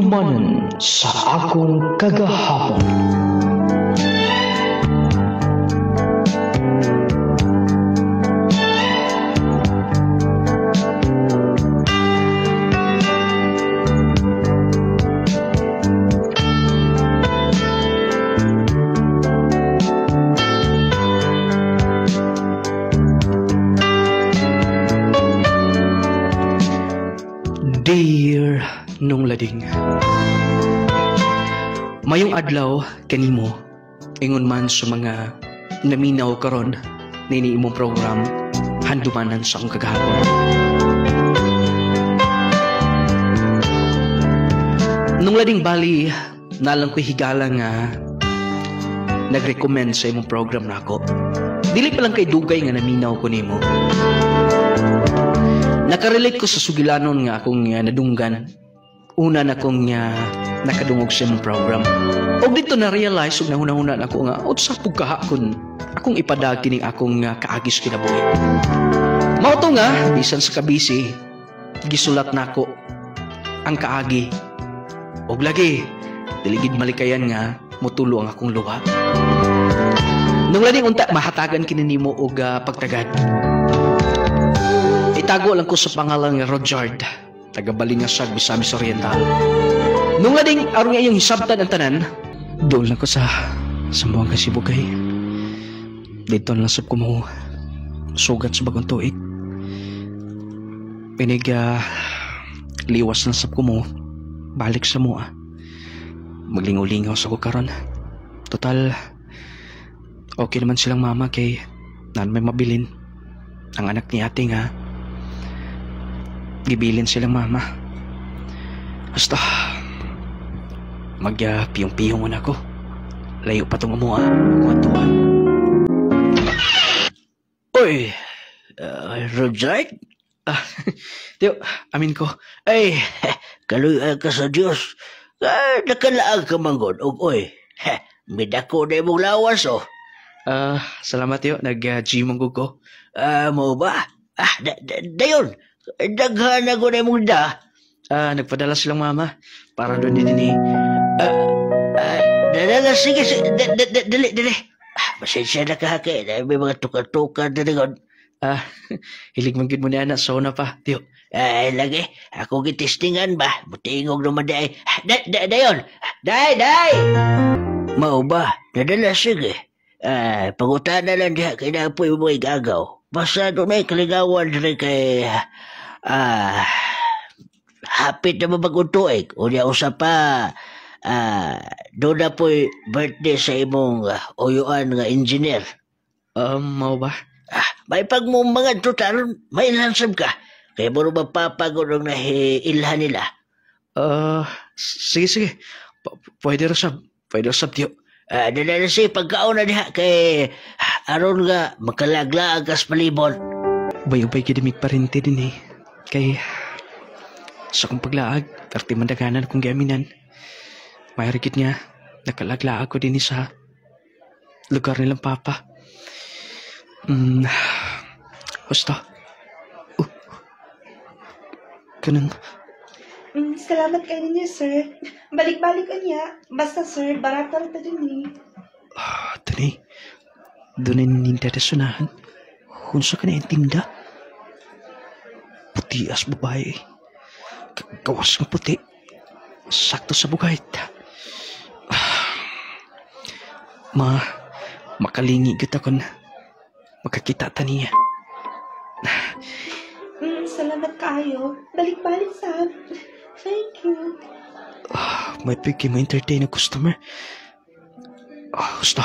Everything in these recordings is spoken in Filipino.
Handumanan sa akong kagahapon. Dear nung lading, mayong adlaw kanimo, ingon man sa mga naminaw karon na iniimong program Handumanan sa akong kagahapon. Nung lading bali, nalang ko'y higala nga nag-recommend sa imong program na ako. Dili pa lang kay dugay nga naminaw ko nimo. Nakarelate ko sa sugilanon nga akong nadunggan. Una na akong nakadungog sa imong program. O dito na-realize ug nahuna-huna na ako nga sa pagkahakon akong ipadag kining akong kaagis kinabuhi. Mao to nga bisan sa kabisi gisulat nako ang kaagi. Og lagi diligid malikayan nga motulo ang akong luha. Nung lading unta mahatagan kini nimo og pagtagad. Itago lang ko sa pangalan nga Rodyard, taga-Balingasag, Misamis Oriental. Nung lading aron nga iyong hisabtan ang tanan, doon lang ko sa Sambuanga Sibugay. Dito lang sab ko mo sugat sa bagong tuig. Pinig liwas lang sab ko mo balik sa mua. Maglingaw-lingaw sa ko karon. Total okay naman silang mama kay nan may mabilin. Ang anak ni ate nga gibilin silang mama. Basta piyong-piyong na ako. Layo pa tong amuha. Kwantuan. Oy, Rodyard? Tiyo, amin ko. Ay, kaluyan ka sa Diyos. Nakalaag ka manggod. Oy, midako na imong lawas, oh. Salamat tiyo. Nag-gym ang ko. Mo ba? Dayon. Daghan ako na mong da. Nagpadala silang mama para doon din sige, dali. Masensya na kahake. May mga tukar-tukar na doon. Hilig manggid mo na anak. Sauna pa, tiyo. Lagi. Ako gitistingan ba? Butingog naman day. Dayon. Day! Mao ba? Nadala sige. Pangutan na lang diha. Kaya na po yung mga igagaw. Basta doon ay kaligawan rin kay hapit na mabagong tuig. O niya usa pa doon na po'y birthday sa imong uyuan nga engineer. Mau ba? May pag mo mga total, may lansam ka. Kaya mo rin mapapagod ang nahiilhan nila. Sige. Pwede rasab tiyo. Dala si pagkaon na diha kay aron nga makalaglaag as palibon. Bayong-bay kidimig parinti din eh. Kay sa kong paglaag, tarti mandaganan akong giaminan. May rikit nga, nakalaglaag ko din sa lugar nilang papa. Basta. Kanang. Salamat kayo ninyo, sir. Balik-balik ka niya. Basta, sir, barato rin din eh. Tani, doon ay ninintadasunahan. Hunso ka na yung tinda. Puti as babae. Gawas ng puti. Sakto sa bugayt. Makalingi kita kung makakita ta niya. Salamat kayo. Balik-balik, sir. Thank you. May pigi ma-entertain na customer. Gusto.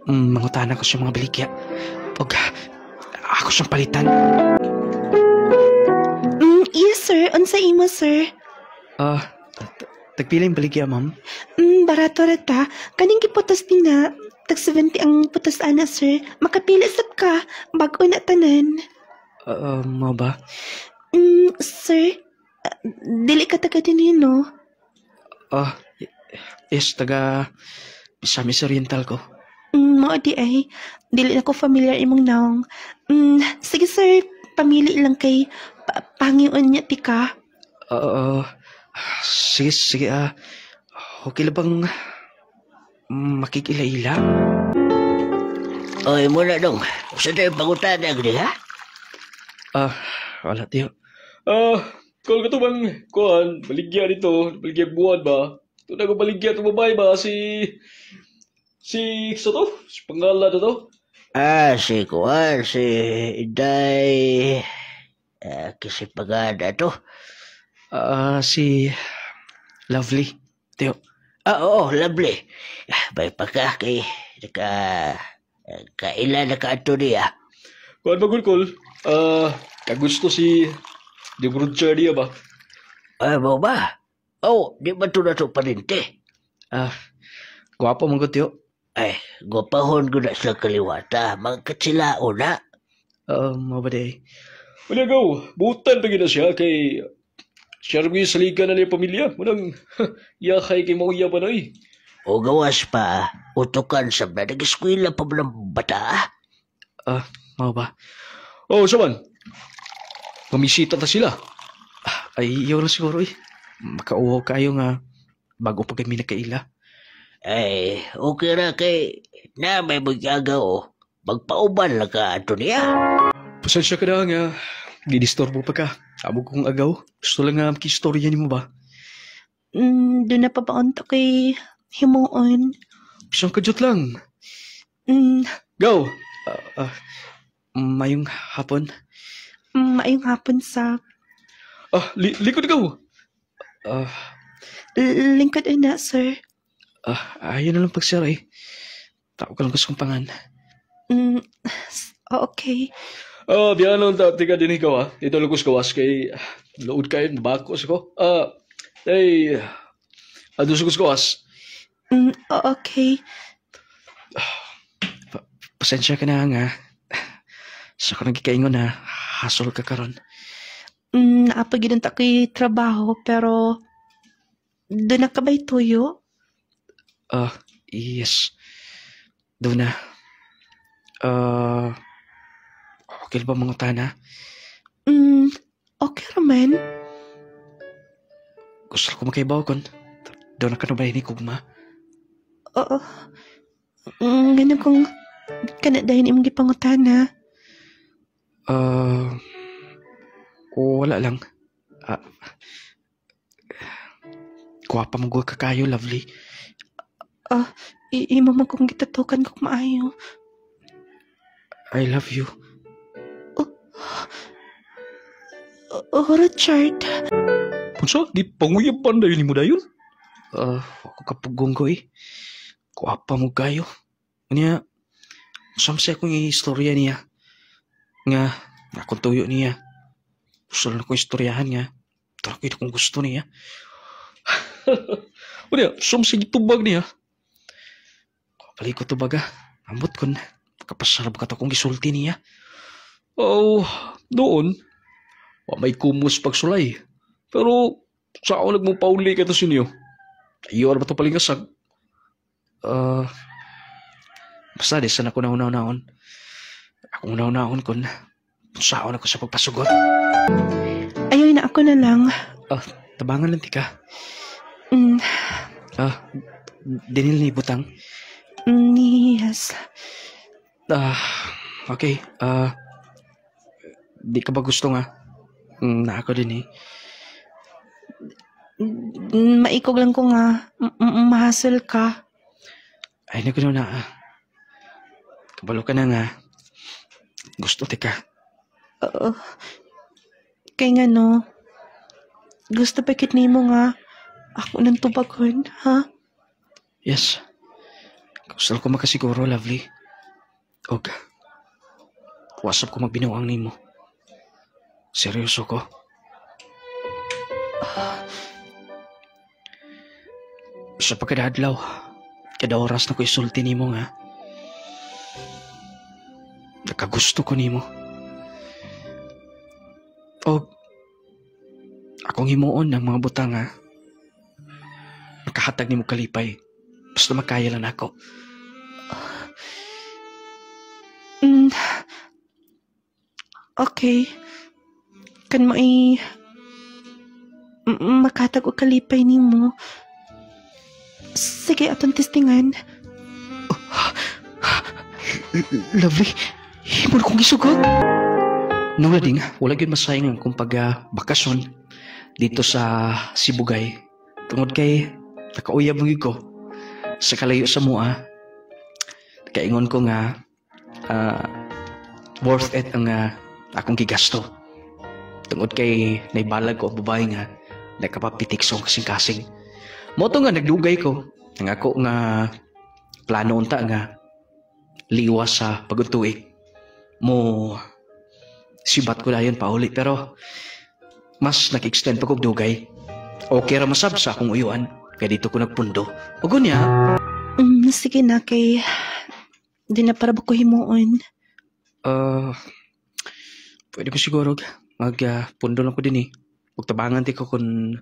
Mangutanan ko sa mga baligya. Pag ako siyang palitan. Yes, sir. Unsa imo, sir? Tagpila yung baligya, ma'am? Barato rata. Kaning giputos din na. Tag 70 ang putos ana, sir. Makapili sab ka. Bago na tanan. Mo ba? Sir, dili ka taga din no? Yes, taga Misamis Oriental ko. Mao di ay. Dili na ko familiar imong naong. Sige sir, pamili lang kay Pangion niya tika. sige, sige, okay lang bang makikila-ila? Oy, muna dong. Sa tayo pangutan na gini, ha? Wala, tiyo. Kung ka to bang, kuhan, baligya dito, baligya buwan ba? Ito na ko baligya ito babae ba? Sa to? Si pangalan na to? Si Kuan, si Inday... kasi pagada to. Si Lovely, tiyo. Oo, lovely. Bay pa ka kay... Kailan na ka ato niya? Kuhan ba, Kulkul? Kagusto si Debruncha niya ba? Mo ba? Oh, di ba ito na ito palinti? Guwapo mong ko, tiyo. Gopahon ko na sa kaliwata. Mga katsilao na. Mabaday. Wala gaw, butan pa gina siya kay... Siya rin yung saligan na niya pamilya. Munang, yakay kay mauya pa na eh. O gawas pa, utukan sa ba? Nag-eskwila pa ba ng bata? Mau ba? Saman. Mamisita na sila. Ay, iyaw lang siguro eh. Makauwaw kayo nga bago pa kami nagkaila. Okay na kay na may mag-agaw. Magpauban lang ka ato niya. Pasensya ka na nga. Didistorbo pa ka. Amo kong agaw. Gusto lang nga makistorya ni mo ba? Doon na pa ba unta kay himuon? Isang kadyot lang. Gaw, Mayong hapon. Maayong hapon sa likod gaw. lingkod na, sir. Ayun na lang pagsara eh. Tao ka lang gusto kong pangan. Okay. Biyan lang tika din ikaw ha. Ito lang gawas kay load kayo, bakos ako. Ado sa gawas. Okay. Pasensya ka na nga. Sa ko nagkikaingon na hasol ka karon. Naapagin ta ko'y trabaho, pero doon na ka ba'y tuyo? Yes. Doon na. Okay ba mga tana? Okay raman. Gusto ko makaibaw kon. Doon na ka na ba ni Kugma? Oo. Ganun kung kanadahin imong gipangutana. Wala lang. Kuwapa mo ka kayo, Lovely. Imo mo kung gitatukan kong maayo. I love you. Richard. Punsa, di panguyapan na yun mo dayon? Ako kapugong ko eh. Kuwapa mo kayo. Kanya, samsay akong istorya niya. Nga, akong tuyo niya. Gusto lang akong istoryahan niya. Tarakit akong gusto niya. Unya, samsay itubag niya. Balik ko tubag Ambot kon. Kapasarap ka to kong gisulti niya. Doon, may kumus pagsulay. Pero, saan nagmupauli ka to sinyo? Iyo ba ito palingasag? Basta di sana ko nauna-unaon. Akong nauna-unaon kon. Saan ako sa pagpasugot. Ayaw na ako na lang. Tabangan lang tika. Mm, Dinil ni Butang. yes. Okay. Di ka ba gusto nga? Na ako din eh. Maikog lang ko nga. Mahasel ka. Ay, nagano na Kabalo ka na nga. Gusto tika. Kaya nga no. Gusto pa kit nimo nga. Ako nang tubagon, ha? Yes. Gusto ko makasiguro, Lovely. Og, wasap ko magbinuang nimo. Seryoso ko. Sa pagkadadlaw, kada oras na ko isulti nimo nga. Nakagusto ko nimo. Og, akong himuon ng mga butang nga. Makahatag nimo kalipay. Basta makaya lang ako. Okay. Kan mo makatag og kalipay nimo. Sige, atong testingan. Lovely. Himo na kong gisugot. Nung lading, wala gyud masayang kung bakasyon dito sa Sibugay. Tungod kay nakauyab mo ko sa kalayo sa mua. Kaingon ko nga worth it ang akong gigasto. Tungod kay naibalag ko babae nga nakapapitikso kasing-kasing. Moto nga nagdugay ko ang ako nga plano unta nga liwas sa pagtuig mo sibat ko dayon pa uli pero mas nag-extend pa kog dugay. Okay ra masab sa akong uyuan kaya dito ko nagpundo. Ug unya, Sige na kay di na para ba ko himuon. pwede ko siguro pundo lang ko din Ug tabangan ti ko kung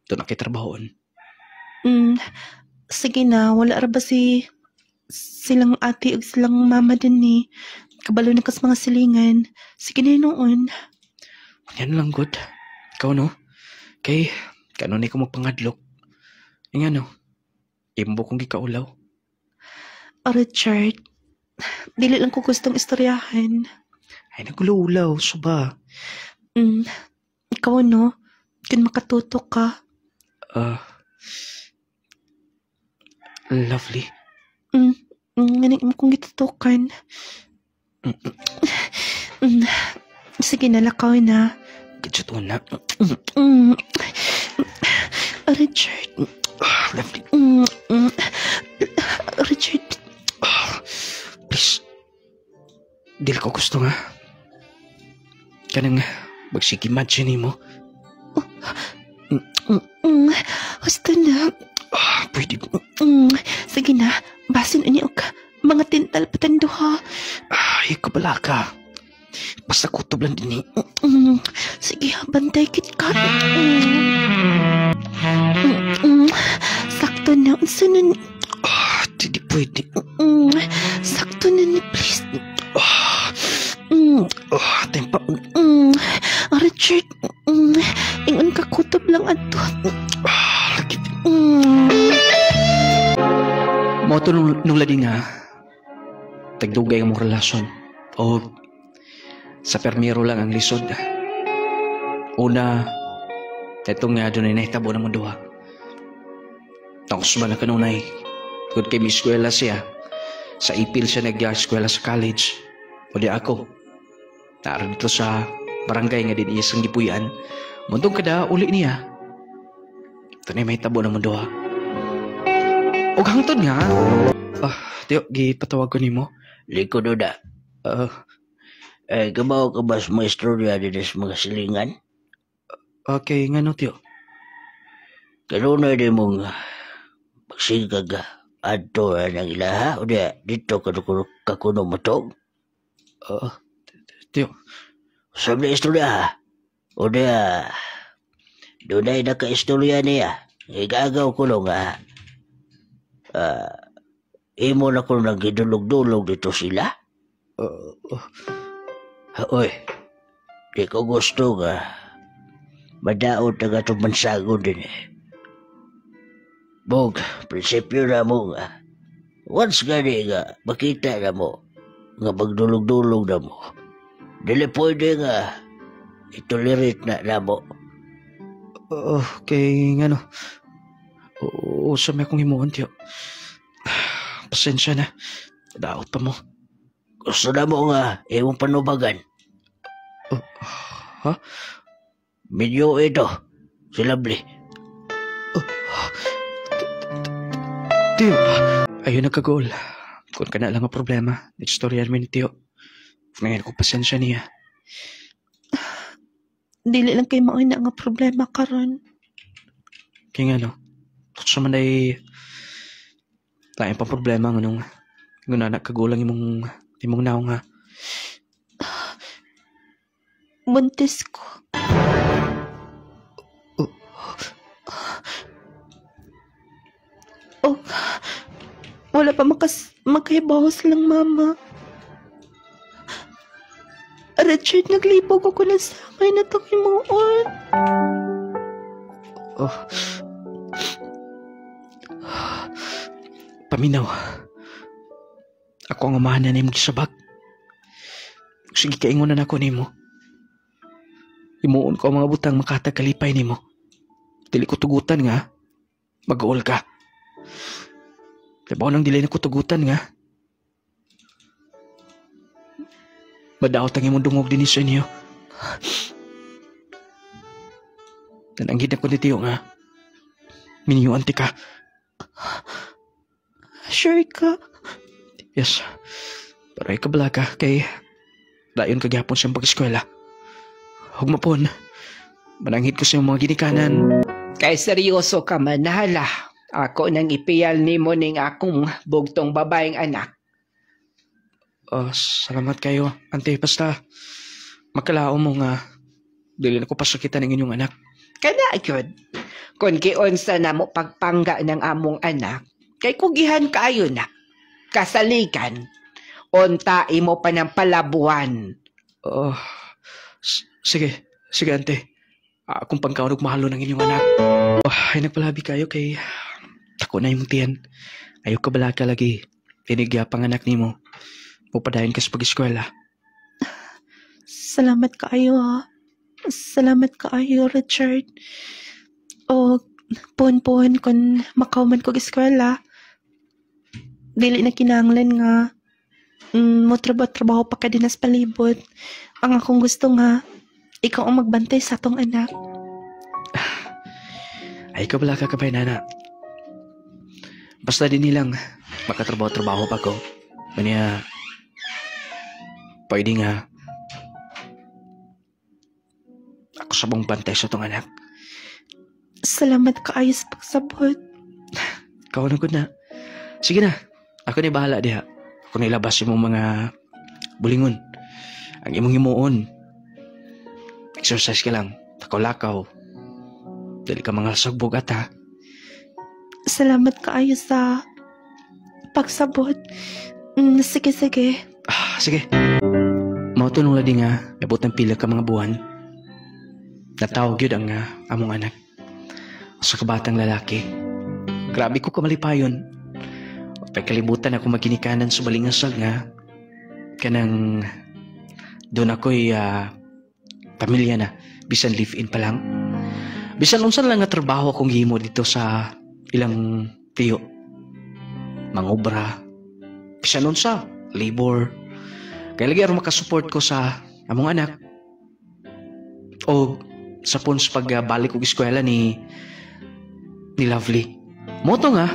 doon nakitrabahoon. Sige na, wala ra ba silang ate ug silang mama din ni. Kabalo na kas mga silingan. Sige na noon. Yan lang good. Ikaw no? Kay kanunay ko magpangadlok. Nga no? Imbo kong gikaulaw. Richard, dili lang ko gustong istoryahan. Ay nagulaw, suba. Ikaw no? Kung makatutok ka. Lovely. Nganik mo kong gitutukan. Sige na, lakaw na. Gadget mo na. Richard. Lovely. Richard. Please. Dili ko gusto nga. Kanang magsikimagine mo. Gusto na. Pwede ko. Sige na, basin ani og mga tintal patanduha. Ay, kabala ka. Basta kutob lang din Sige, bantay kit ka. Sakto na, unsa na ni. Hindi pwede. Sakto na ni, please. Tempa. Richard, ingon ka kutob lang ato. Lagi. Moto nung lading nga, tagdugay ang mong relasyon. O, sa permiro lang ang lisod. Una, tetong nga doon ay nahitabo ng duha. Tapos ba na kanunay, kung kay may eskwela siya, sa ipil siya nag-eskwela sa college. O di ako, naroon dito sa barangay nga din iyas ang gipuyan. Muntong kada uli niya, ito na may tabo ng duha. O hangtod nga, tiyo, gipatawag ko ni mo. Liko duda. Kabaw ka ba sa mga istorya din sa mga silingan? Okay, nga no, tiyo. Kanunay din mong magsigag adto ng ilaha o diya dito kakuno mo to? Tiyo. Sabi na istorya ha? O diya doon ay naka-istorya niya. Igagaw ko lang ha. Imo na ko nang gidulog-dulog dito sila? Oy, di ko gusto nga madaot na nga itong mansago din Bog, prinsipyo na mo nga. Once gani nga, makita na mo nga magdulog-dulog na mo. Dili pwede nga itolerate na mo. Okay, nga no. Sa may akong himuon, tiyo. Pasensya na. Daot pa mo. Gusto na mo nga, ewan panubagan. Ha? Medyo ito, si Lovely. Tiyo, ayun nagkagol. Kung ka na lang ang problema, nagstoryan mo ni Tiyo. Ngayon ko pasensya niya. Dili lang kay mao na nga problema karon. Kaya nga no, sa man ay lain pang problema nga nung anak kagulang imong naong nga. Buntis ko. Wala pa magkahibahos lang, mama. Richard, naglibog ako na sa akin na itong himuon. Oh. Paminaw. Ako ang amahan na nimo gisabak. Sige kaingonan ako nimo. Imuon ko ang mga butang makatag kalipay nimo. Dili ko tugutan nga mag-uol ka. Labaw nang dili na ko tugutan nga madaot ang imong dungog din sa inyo. Nananggid ako ni Tiyo nga miniyuan ti ka. Sure ka? Yes. Pero ay kabala ka kay dayon kagyapon siyang pag-eskwela. Huwag mapon. Mananghid ko sa iyong mga ginikanan. Kay seryoso ka man, nahala. Ako nang ipiyal ni mo ning akong bugtong babaeng anak. Salamat kayo, ante. Basta makalao mo nga dili na ko pasakitan ng inyong anak. Kana yun. Kung kiunsa na mo pagpangga ng among anak, kay kugihan kaayo na. Kasalikan. Untai mo pa ng palabuan. Sige, ante. Akong pangkaon og mahalo ng inyong anak. Ay nagpalabi kayo kay tako na yung tiyan. Ayaw ka bala ka lagi. Tinigya panganak nimo. Pupadayon ka sa pag-eskwela. Salamat kaayo ha. Salamat kaayo, Richard. O, puon-puon kung makauman ko eskwela. Dili na kinanglan nga. Mo trabaho pa ka din sa palibot. Ang akong gusto nga, ikaw ang magbantay sa atong anak. Ay ka bala ka kabay, nana. Basta din nilang makatrabaho-trabaho pa ko. Kanya, pwede nga ako sabong bantay sa itong anak. Salamat kaayo sa pagsabot. Ikaw na good na. Sige na, ako na bahala diha. Ako na ilabas yung mga bulingon. Ang imong himuon. Exercise ka lang. Takaw-lakaw. Dali ka mga sagbog at ha. Salamat kaayo sa pagsabot. Sige. Sige. Mautunong lang din nga, abot ng pila ka mga buwan. Natawag yun ang among anak. Sa kabatang lalaki. Grabe ko kamalipayon. Pagkalibutan ako maginikanan sa balingasag nga. Kanang doon ako'y pamilya na. Bisan live-in pa lang. Bisan unsan lang nga trabaho akong himo dito sa ilang tiyo. Mangobra. Bisan unsa. Labor. Kaya lagi aron makasupport ko sa among anak. O sa pons pagbalik og eskwela ni Lovely. Moto nga,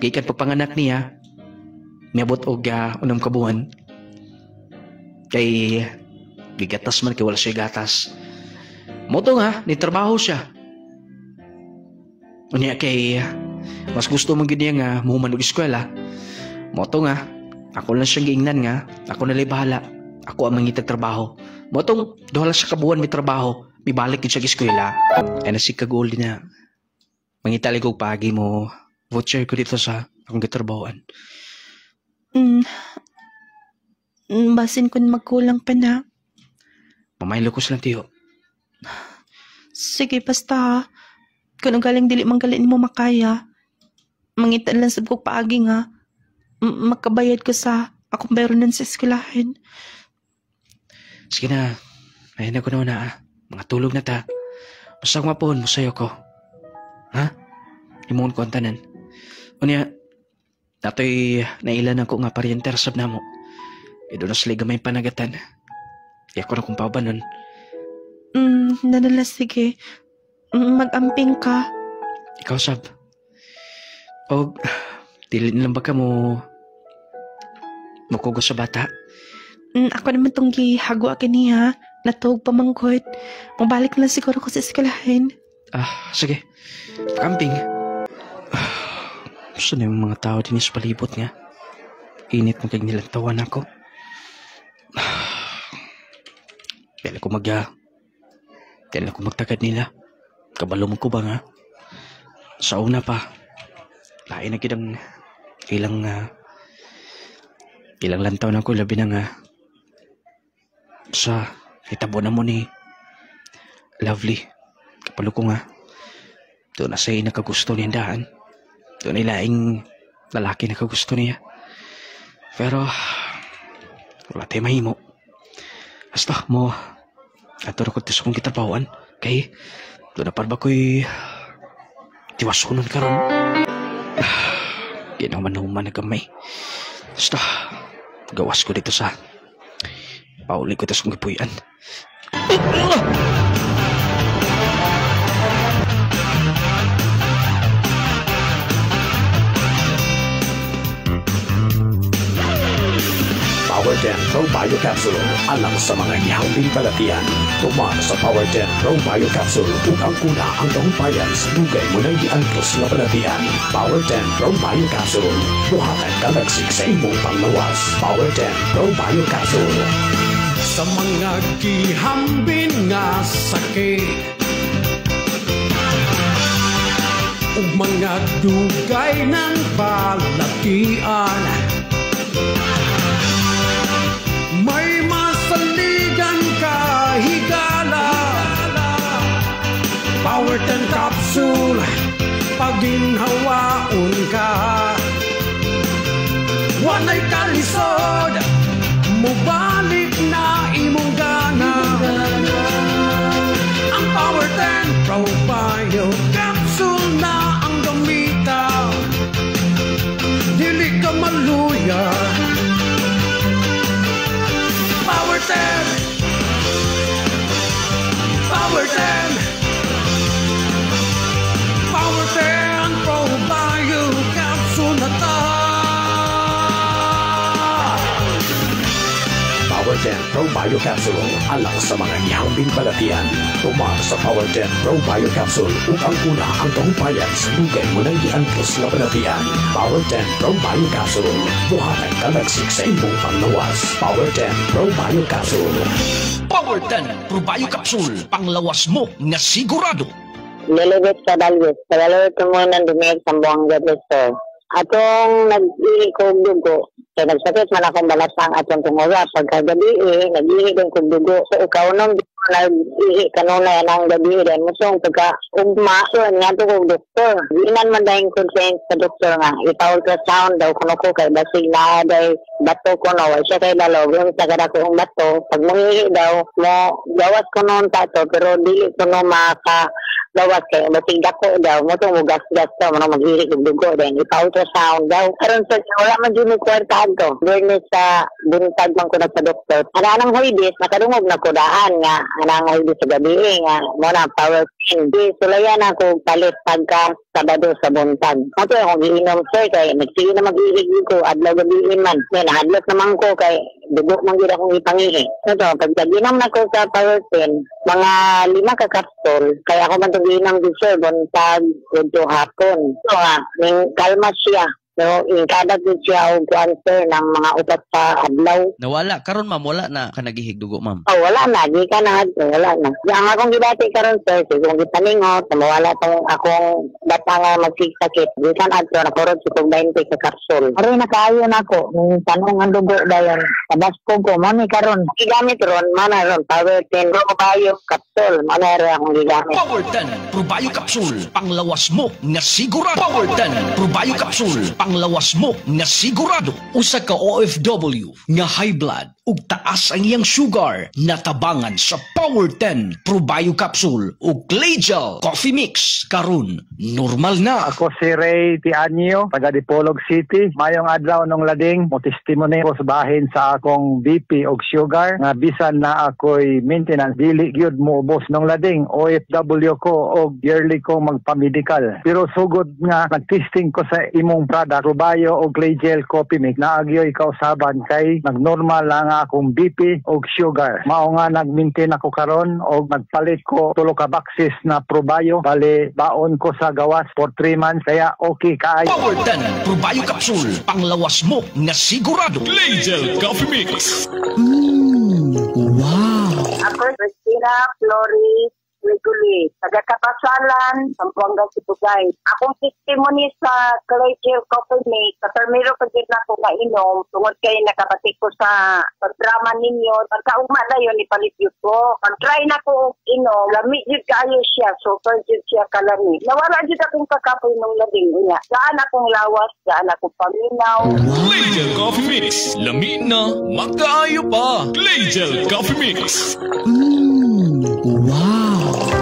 gikan pagpanganak niya, miabot og unang kabuhan. Kay gigatas man kay wala siya gatas. Moto nga, nitrabaho siya. Unya kay mas gusto man gid niya nga muhuman og eskwela. Moto nga, ako lang siyang giingnan nga, ako na bahala. Ako ang mangitag trabaho. Motong duha lang sa kabuhan may trabaho, may balik gid siya eskwela. Ay na si kagol din na mangitali kog pagi mo. Voucher ko dito sa akong gitrabahoan. Basin kun magkulang pa na. Mamaylo ko silang tiyo. Sige, basta ha. Kung galing dili manggalin mo makaya, mangitan lang sa kog paagi nga. Makabayad ko sa akong bayaran sa eskwelahan. Sige na. Ayun na ko na mga tulog na ta. Basta mapon, musayo ko. Ha? Imoon ko ang tanan. Unya, nato'y nailan ako nga parienter sab na mo. Doon na sila gamay panagatan. Iya ko na kung pa ba nun. Nanala, sige. Mag-amping ka. Ikaw sab. O, dili lang ba ka mo makugos sa bata? Ako naman tong gihago akin niya. Natog pamangkot. Mabalik na siguro ko sa eskwelahan. Sige. Camping. Gusto na yung mga tao din sa palibot nga. Init mo kag nilantawan ako. Kailan ko magtagad nila. Kabalo mo ko ba nga? Sa una pa. Lain na kitang ilang lantaw na ko labi na nga. Sa itabo na mo ni Lovely. Kapalo ko nga. Doon na sa'yo nakagusto niya daan. Doon ay laing lalaki nakagusto niya. Pero, wala tayo mahimo. Basta mo, ato na ko tis kong kitrapawan. Kay, doon na parba ko'y tiwasunon ka ron. Ginaman na gamay. Basta, gawas ko dito sa pauli ko tis kong ipuyan. Power 10 Pro Bio Capsule alang sa mga ihambing balatian. Tuma sa Power 10 Pro Bio Capsule upang kuna ang kahumpayan sa dugay mo na iangkos na balatian. Power 10 Pro Bio Capsule. Buhatan kalagsik sa imong panglawas. Power 10 Pro Bio Capsule. Sa mga gihambing nga sakit ug mga dugay ng balatian, may masaligan ka higala. Power 10 Capsule, paginhawaon ka, walay kalisod, mubalik na imong gana. Ang Power 10 Pro Bio Capsule na ang gamita, dili ka maluya. Power 10 Power 10 Power 10 Pro Bio Capsule na ta. Power 10 Pro Bio Capsule alang sa mga ihambing balatian. Tuma sa Power 10 Pro Bio Capsule upang kuna ang kahumpayan sa dugay mo na iangkos na balatian. Power 10 Pro Bio Capsule. Buhatan kalagsik sa imong panglawas. Power 10 Pro Bio Capsule. Power 10 Pro Bio Capsule, panglawas mo nga sigurado. Nilibit sa Dalgis. Tagalawit ko muna ng dumig sa buwang Gadlisto. Atong nag-ihi kong dugo. Kaya nagsakit man akong balasang atong tunguga. Pagkagabi nag-ihi din kong dugo. So, ikaw nung nag-ihi kanunay ng gabi din. Musong pagka-ugma. So, nga ito kong doktor. Inan man dahil consent sa doktor nga. Ipa-ultrasound daw kuno ko kay basig na dahil bato ko no. Siya kay lalo. Yung sa kada kong bato. Pag muhihi daw, mo gawas ko noon tato. Pero dili ko no gawas kay basig dako daw. Musong mo gas-gas daw. Manong mag-ihi kong dugo din. Ipa-ultrasound daw. Karon sa wala man dyan yung kwartahan ko. Doon sa buntag man ko na sa doktor. Anang huibis, nakadungog na ko daan nga. Anang huibis sa gabi nga. Muna, Power 10. Sulayan ako palit pagka Sabado sa buntag. Ito akong iinom sir kay nagsige na mag-iig ko. Adlaw gabiin man. Kaya nahadlok naman ko kay dugo man gila akong ipangihi. Ito, pagkaginom na ko sa Power 10, mga 5 ka kapsul. Kaya ako man itong iinom din sir, buntag, ito hapon. So nga, kalma siya. So, kada din siya o answer ng mga upat sa adlaw. Nawala karon ma'am, wala na ka nagihig dugo ma'am. Oh, wala na, di ka na, wala na. Yang akong gidati karon sir, kung gipaningot, mawala tong akong data nga magsiksakit. Di kan adto na kurot sa 20 ka kapsul. Aroy na kaayo na ako, yung tanong ang dugo dayon. Tabas ko mani karon. Gigamit ron, mana ron, Power 10 Pro Bio Capsule. Mana ron akong gigamit. Power 10 Pro Bio Capsule, panglawas mo nga sigurado. Power 10 Pro Bio Capsule, panglawas mo nga sigurado. Usa ka OFW nga high blood ug taas ang iyang sugar, natabangan sa Power 10 Pro Bio Capsule ug Clay-Gel Coffee Mix karon normal na. Ako si Ray Tianyo, taga Dipolog City. Mayong adlaw nung lading mo testimony ko sa bahin sa akong BP ug sugar nga bisan na ako'y maintenance dili gyud mo ubos nung lading. OFW ko og yearly ko magpa-medical. Pero sugod nga nag-testing ko sa imong product Pro Bio ug Clay-Gel Coffee Mix, naagyoy kausaban kay nagnormal lang akong BP ug sugar. Mao nga nag-maintain ako karon og nagpalit ko 3 ka boxes na Pro Bio. Bali baon ko sa gawas for 3 months kaya okay kaayo. Power 10 Pro Bio Capsule, panglawas mo nga sigurado. Clay-Gel Coffee Mix. Wow. Ako, Christina Flores guli-guli. Taga-Kapasalan, Sambuanga, Sibugay. Akong testimony sa Collegial Coffee Mate, sa termiro pa din ako nga inom, tungod kayo nakabatik ko sa pagdrama ninyo, pagkaugma na yun, ipalit yun ko. Pag-try na ko inom, lamig yun kaayo siya, super yun siya kalami. Nawala yun akong kakapoy nung labing niya. Saan akong lawas, saan akong paminaw. Claygel Coffee Mix. Lami na, magkaayo pa. Claygel Coffee Mix.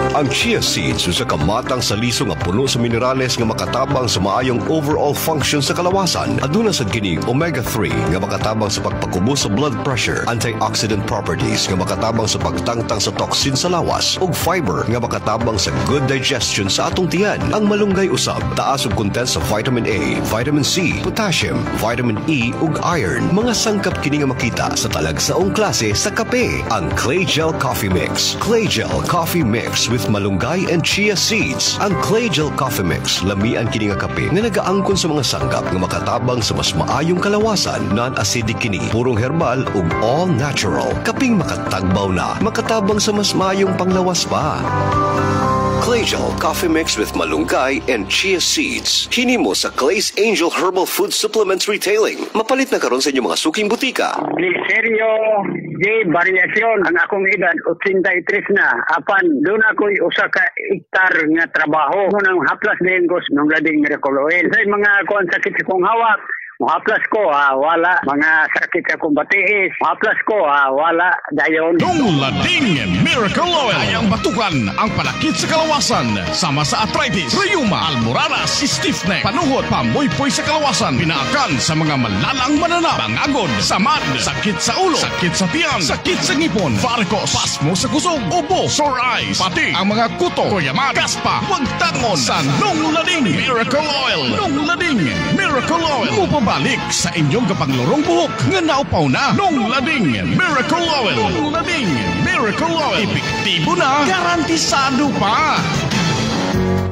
Ang chia seeds usa ka matang saliso nga puno sa minerales nga makatabang sa maayong overall function sa kalawasan. Aduna sad kini omega-3 nga makatabang sa pagpakubos sa blood pressure, antioxidant properties nga makatabang sa pagtangtang sa toxin sa lawas, ug fiber nga makatabang sa good digestion sa atong tiyan. Ang malunggay usab taas og content sa vitamin A, vitamin C, potassium, vitamin E ug iron. Mga sangkap kini nga makita sa talagsaong klase sa kape. Ang Claygel Coffee Mix. Claygel Coffee Mix with malunggay and chia seeds. Ang Claygel Coffee Mix, lamian kini nga kape nga nagaangkon sa mga sangkap nga makatabang sa mas maayong kalawasan, non-acidic kini, purong herbal ug all natural. Kaping makatagbaw na, makatabang sa mas maayong panglawas pa. Claygel Coffee Mix with malunggay and chia seeds. Hini mo sa Clay's Angel Herbal Food Supplements Retailing. Mapalit na karon sa inyong mga suking butika. Liserio J. Variacion. Ang akong edad, 83 na. Apan, doon ako'y usa ka hektar nga trabaho. Nung haplas din ko nung lading miracle oil. Sa mga kuwan sakit sa kong hawak, mahaplas ko, wala. Mga sakit sa kong batiis, mahaplas ko, wala. Dayon. Nung lading Miracle Oil ay ang batukan ang panakit sa kalawasan. Sama sa arthritis, rheuma, almoranas, stiff neck, panuhot, pamoy-poy sa kalawasan, pinaakan sa mga malalang mananap, bangagod, samad, sakit sa ulo, sakit sa tiyan, sakit sa ngipon, varicose, pasmo sa kusog, ubo, sore eyes, pati ang mga kuto, kuyaman, kaspa, huwag tangon sa Nung Lading Miracle Oil. Nung Lading Miracle Oil. Balik sa inyong kapanglorong buhok nga naupaw na. Nung Lading Miracle Oil. Nung Lading Miracle Oil. Epektibo na, garantisado pa.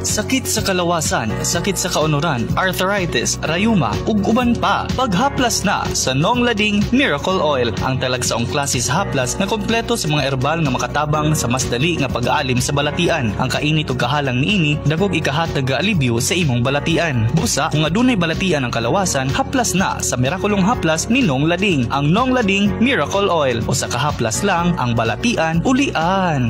Sakit sa kalawasan, sakit sa kaunuran, arthritis, rayuma, ug uban pa. Paghaplas na sa Nong Lading Miracle Oil, ang talagsaong klase sa haplas na kompleto sa mga herbal nga makatabang sa mas dali nga pag-aalim sa balatian. Ang kainit ug kahalang niini dagog ikahatag alibyo sa imong balatian. Busa kung adunay balatian ang kalawasan, haplas na sa mirakulong haplas ni Nong Lading, ang Nong Lading Miracle Oil. O sa kahaplas lang ang balatian ulian.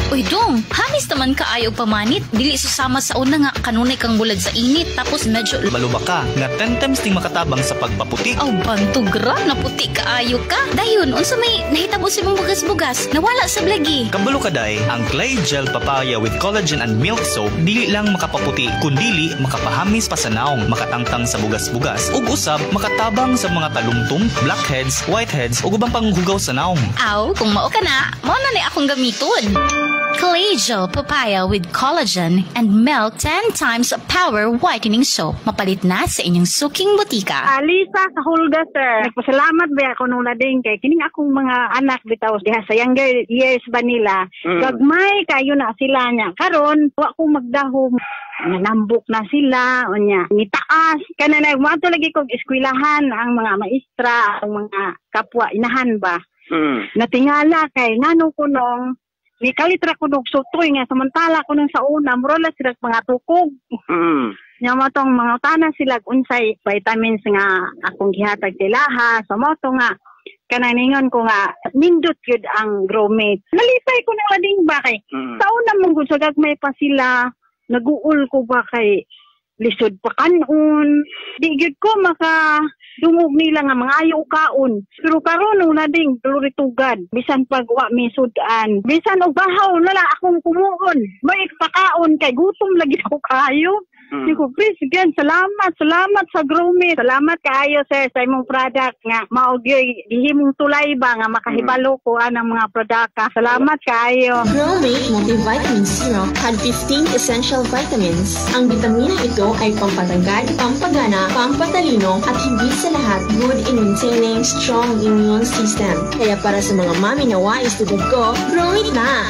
Uy dong, hamis naman kaayo pamanit. Dili susama sa una nga kanunay kang bulag sa init tapos medyo maluba ka nga 10 times ting makatabang sa pagpaputi. Aw bantugra na puti kaayo ka. Dayon unsa may nahitabo sa imong bugas-bugas nawala sa blagi. Kabalo ka day, ang Claygel Papaya with collagen and milk soap dili lang makapaputi kundili makapahamis pa sa naong, makatangtang sa bugas-bugas ug usab makatabang sa mga talumtom, blackheads, whiteheads ug ubang panghugaw sa naong. Aw kung mao ka na, mao na ni akong gamiton. Claygel Papaya with collagen and milk 10 times power whitening soap. Mapalit na sa inyong suking butika. Lisa sa Hulga, sir. Nagpasalamat ba ako nung lading kay kining akong mga anak bitaw diha sa younger years ba nila. Gagmay kayo na sila niya. Karon wa ko magdahom. Nanambok na sila o niya. Nitaas. Kana nagmato lagi kog eskwelahan ang mga maestra, ang mga kapwa inahan ba. Natingala kay nano ko nung ni kalitra ko nung sutoy nga samantala ko nung sa una murala sila mga tukog. Nya mo tong mga tanan sila unsay vitamins nga akong gihatag tilaha so mo to nga kananingon ko nga nindot yun ang Gromate. Nalisay ko nang lading ba kay sa una mong gud sa gagmay pa sila naguul ko ba kay lisod pa kanon di gyud ko maka dungog nila nga mga ayaw kaon. Pero karon nung lading tuluritugad. Bisan pag wa mi sudan. Bisan og bahaw nala akong kumuon. May pakaon kay gutom lagi ako kayo. Ko please again salamat sa Gromate. Salamat kaayo sir sa imong product nga maogyoy gihimong tulay ba nga makahibalo ko anang mga produkta. Salamat kaayo. Gromate Multivitamin Syrup had 15 essential vitamins. Ang bitamina ito ay pampatagad, pampagana, pampatalino at higit sa lahat good in maintaining strong immune system. Kaya para sa mga mami na wais tulad ko, Gromate na!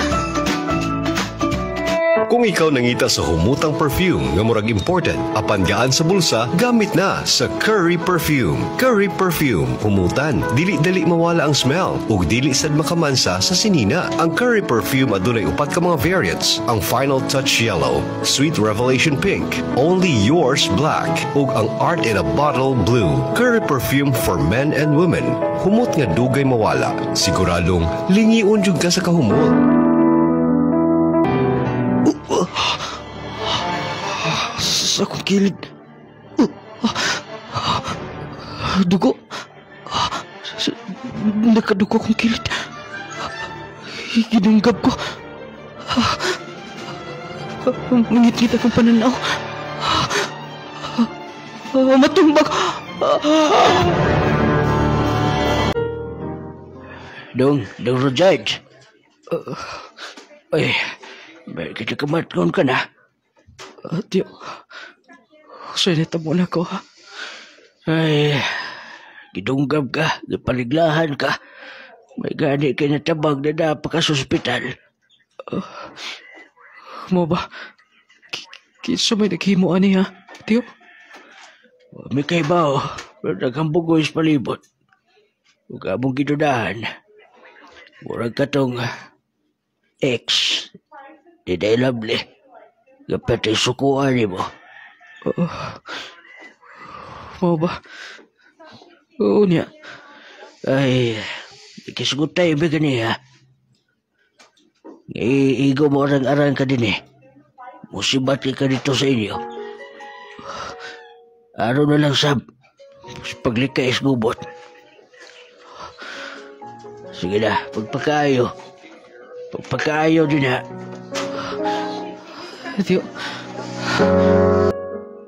Kung ikaw nangita sa humutang perfume nga murag imported, apan gaan sa bulsa, gamit na sa Curry Perfume. Curry Perfume, humutan, dili-dali mawala ang smell, ug dili sad makamansa sa sinina. Ang Curry Perfume adunay upat ka mga variants. Ang Final Touch Yellow, Sweet Revelation Pink, Only Yours Black, ug ang Art in a Bottle Blue. Curry Perfume for men and women. Humot nga dugay mawala. Siguradong lingiun jud ka sa kahumot. Sa akong kilid. Dugo. Nakadugo akong kilid. Ginunggab ko. Mangit-ngit akong pananaw. Matumbag. Dong Roger. Ay, baik kita kematlon ka na. Tiyo. Sinita muna ko, ha? Ay, gidunggab ka, gipaliglahan ka. May gani ka natabag na dapat ka sa ospital. Mo ba? Kinsa may naghimo ani, ha? Tiyo? May kaibaw, pero naghambugoy sa palibot. Huwag ka mong gidudahan. Murag ka tong ex. Diday Lovely. Kapit ay sukuan mo. Mo ba? Oo niya. Ay, ikisugot tayo ba ganiya? Iigo mo arang-arang ka din eh. Musibat ka dito sa inyo. Araw na lang sab. Paglikay is gubot. Sige na, pagpakaayo. Pagpakaayo din ha. Tiyo.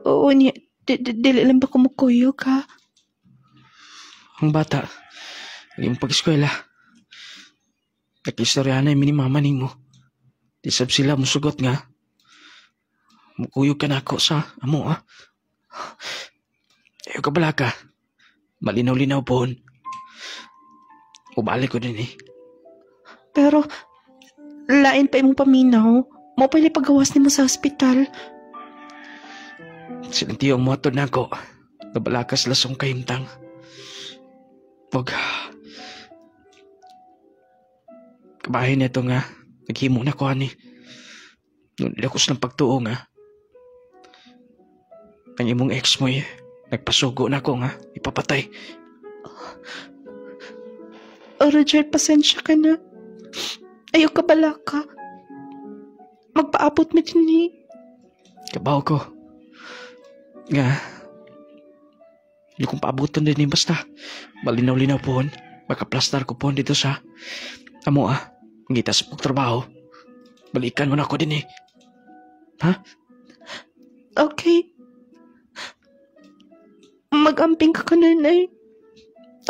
Oo niya. Dili lang ba kumukuyog, ha? Ang bata, yung pag-eskwela, nag-istorya na yung minimama mo. Disab sila musugot nga. Mukuyog ka na ako sa amo, ha? Ayaw ka bala ka. Malinaw-linaw po. Ubalik ko din eh. Pero, lain pa imong paminaw. Mo pala paggawas ni mo sa ospital. Sinantiyo ang moto na ako. Nabalakas lasong kahimtang. Wag. Kabahin nito nga. Naghimo na ko, ani. Nilakos ng pagtuo nga. Ang imong ex mo eh. Nagpasugo na ko nga. Ipapatay. Roger, pasensya ka na. Ayaw ka bala ka. Magpaabot mo din eh. Kabaw ko. Nga. Hindi kong paabutan din eh. Basta malinaw-linaw po. Makaplastar ko po dito sa amo ngita sa pagtrabaho. Balikan mo na ako din eh. Ha? Okay. Mag-amping ka kanunay.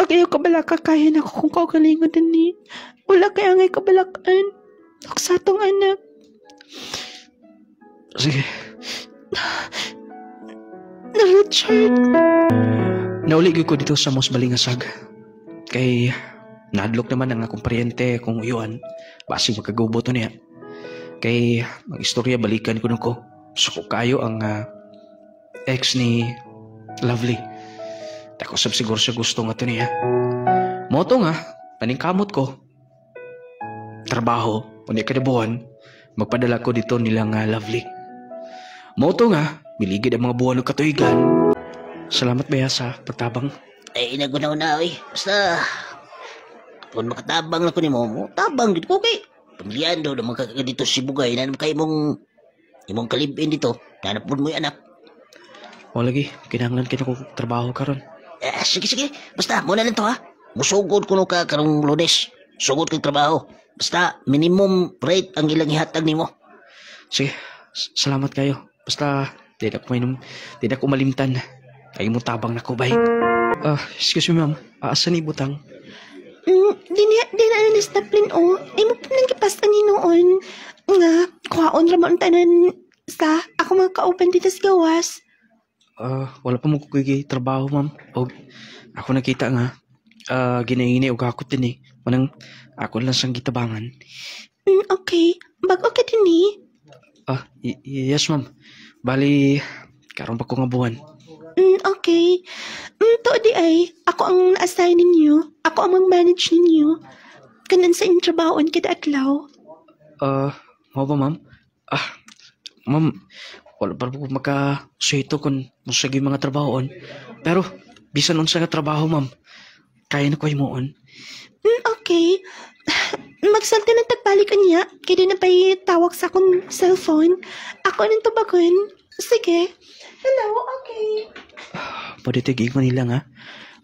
Okay, ayaw ka bala ka. Kaya na ako kung kaugalingon din eh. Wala kaya ngay kabalakan. Ako sa atong anak. Sige. Richard. Nauligay ko dito sa Mos Balingasag. Kay nadlok naman ang akong paryente kung uyuan. Basi magkagubo to niya. Kay ang istorya balikan ko nung ko. So ko kayo ang ex ni Lovely. Tako sab siguro siya gusto nga to niya. Moto nga, paningkamot ko. Trabaho, unya kada buwan, magpadala ko dito nilang Lovely. Moto nga, miligid ang mga buwan ng katuigan. Salamat ba sa pagtabang? Ay, nagunaw na, oy. Basta, kung makatabang na ko ni mo, tabang dito ko kay. Pamilyan daw naman ka dito si Bugay na naman kayo imong kalibin dito. Nanapon mo yung anak. O lagi, kinahanglan kita ko trabaho karon. Sige. Basta, muna lang to ha. Musugod ko no ka karong Lunes. Sugod kang trabaho. Basta, minimum rate ang ilang ihatag ni mo. Sige, salamat kayo. Basta, tidak ko malimtan. Ay mo tabang na ko, bay. Excuse me, ma'am. Asa ni butang? Di na nastaplin o. Ay mo pa nang kipasta ni noon. Nga, kuhaon ramon tanan sa ako mga kauban dito sa gawas. Wala pa mo kukugi trabaho, ma'am. O, ako nakita nga. Ginaini o gakot din eh. Manang ako lang siyang gitabangan. Okay. Bago ka din eh. Yes, ma'am. Bali, karon pa ko nga buwan. Okay. To di ay, ako ang na-assign ninyo. Ako ang mag-manage ninyo. Kanan sa inyong trabahoon kada adlaw. Mo ba, ma'am? Ma'am, wala pa po makaswito kung masagi mga trabahoon. Pero, bisan unsa nga trabaho, ma'am. Kaya na ko himuon. Okay. Magsalta ng tagbalik niya. Kaya na pa'y tawag sa akong cellphone. Ako nang tubagon. Sige. Hello, okay. Pwede tigig mo nila nga.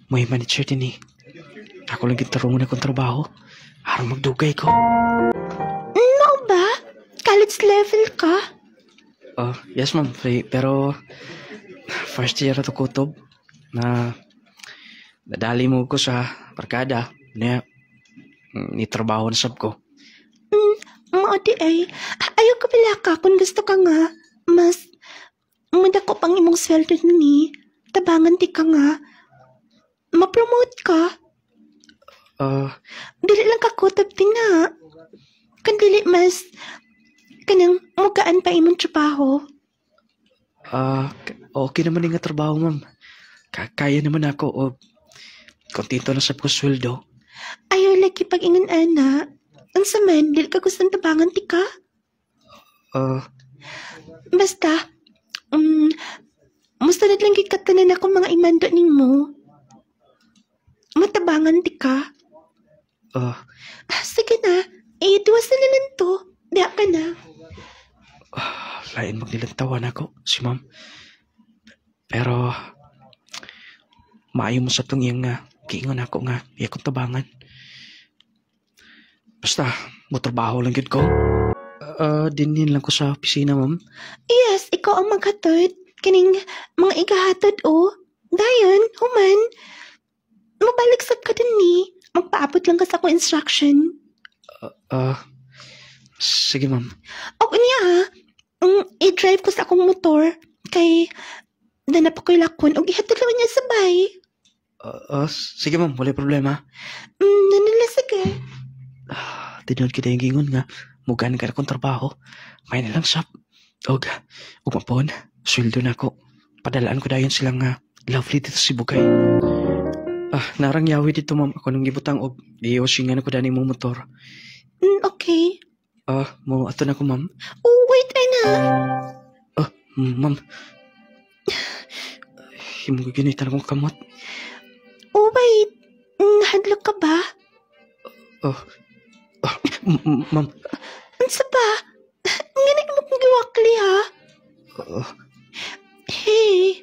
May manager din eh. Ako lang gitarungan akong trabaho. Harang magdugay ko. No ba? College level ka? Yes, ma'am. Pero, first year ato kutob na nadali mo ko sa barkada. Ni trabaho na sab ko. Maodi ay. Ayaw ka pala ka kung gusto ka nga. Mas madako pang imong sweldo ni. Tabangan ti ka nga. Ma-promote ka. Dili lang kakutob din na. Kandili mas kanang mugaan pa imong trabaho. Okay naman nga trabaho, ma'am. Kaya naman ako o kontento na sab ko sweldo. Ayaw lagi pag-ingon, ana. Ang saman, dili ka gustong tabangan ti ka? Basta, mustanad lang gikatanan ako mga imanda nimo. Matabangan ti ka? Sige na, iduwas na lang to. Diya ka na. Lain magnilantawan ako, si ma'am. Pero, maayo mo sa itong iyang kiingon ako nga, iyakong tabangan. Basta, motrabaho lang yun ko. Dinin lang ko sa opisina, ma'am. Yes, ikaw ang maghatod. Kining mga igahatod, Dayon, human. Mabalik sa ka din ni. Magpaabot lang ka sa ko instruction. Sige, ma'am. O, niya ha. I-drive ko sa akong motor. Kay, danap ako'y lakon. O, ihatod lang niya sabay. Sige, ma'am. Wala problema. Nanala, sige. Tinod kita yung gingon nga. Mugan ka na kong trabaho. May na lang sap. Umapon. Sweldo na ako. Padalaan ko dayon silang lovely dito si Bugay. Narang yawi dito, ma'am. Ako nang gibutang og iyosingan ako dani mong motor. Okay. Mo ato na ko, ma'am. Wait, ana. Ma'am. Himo ginitan akong kamot. Wait. Nahadlok ka ba? Ma'am. Ansa ba? Nganik mo kong giwakli, ha? Hey.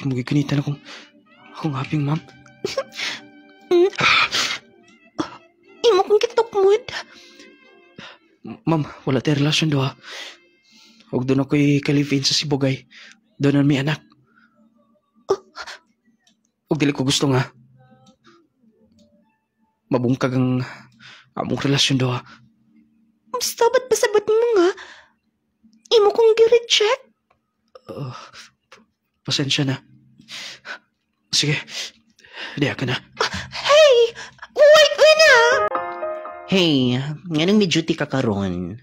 Himo ginitan akong haping, ma'am. Imo kong kitukmod. Ma'am, wala tayo relasyon do, ha? Huwag doon ako'y kalivin sa Sibugay. Doon may anak. Huwag dili ko gusto nga. Mabungkag ang among relasyon do, ha? Basta ba't pasabot mo nga? Imo kong gi-reject? Pasensya na. Sige, diya ka na. Hey! Wait na! Hey, nganong may duty ka karon?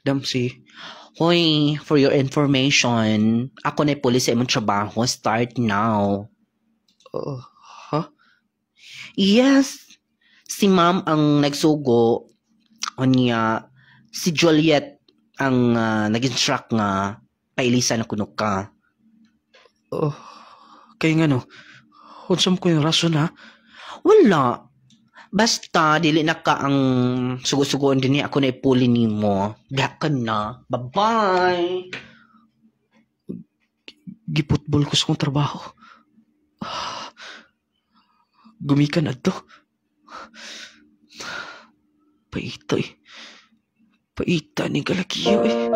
Damsi. Hoy, for your information, ako na pulis sa imong trabaho. Start now. Huh? Yes. Si ma'am ang nagsugo. O niya, si Juliet ang nag-instruct nga pailisan na kunok ka. Kaya nga no, unsam ko yung rason, ha? Wala. Basta, dili na ka ang sugo-sugoon din niya. Ako na ipuli ni mo. Diya ka na. Bye-bye. Giputbol ko sa kong trabaho. Gumikan na to. Paita eh. Paita ni Galagiyo eh.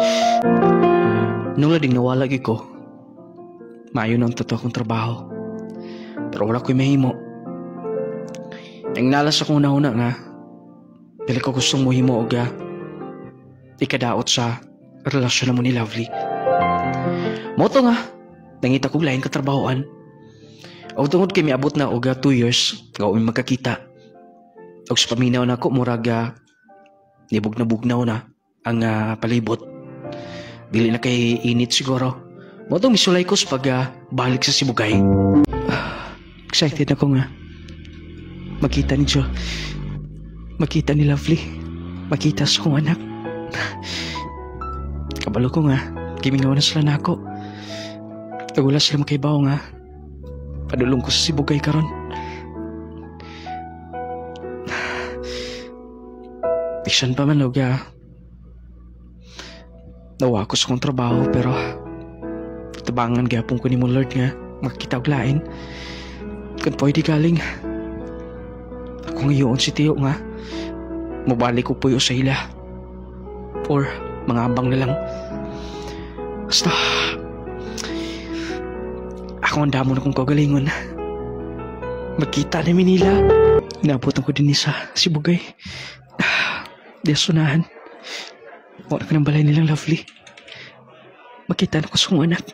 Nung lading nawala ko, maayo na ang totoo kong trabaho. Pero wala ko'y mahimo. Ang nalas akong una-una nga, dahil ko gustong mohimo o ikadaot sa relasyon na mo ni Lovely. Moto nga, nangita kong lain katrabahoan. O tungod kay miabot na o 2 years, gawin magkakita. O sa paminaw na ako, murag nibugnaw na ang palibot. Dili na kay init siguro. Mo tong misulay ko sa balik sa Sibugay. Excited ako nga. Makita ni Joe. Makita ni Lovely. Makita sa kong anak. Kabalo ko nga. Kimingaw na sila na ako. Tagula sila makaibaw nga. Padulong ko sa Sibugay karon. Bisan pa man luga. Nawa ko sa kong trabaho pero tabangan gapong ko ni mo Lord nga makita og lain. Kung pwede galing ako ngayon si Tio nga mabalik ko puyo sa ila or mga abang na lang. Basta ako ang damo na kong kagalingon. Magkita namin nila. Inabutan ko din sa Sibugay. Di sunahan. Wala ka ng balay nilang Lovely. Makita na ko sa kong anak.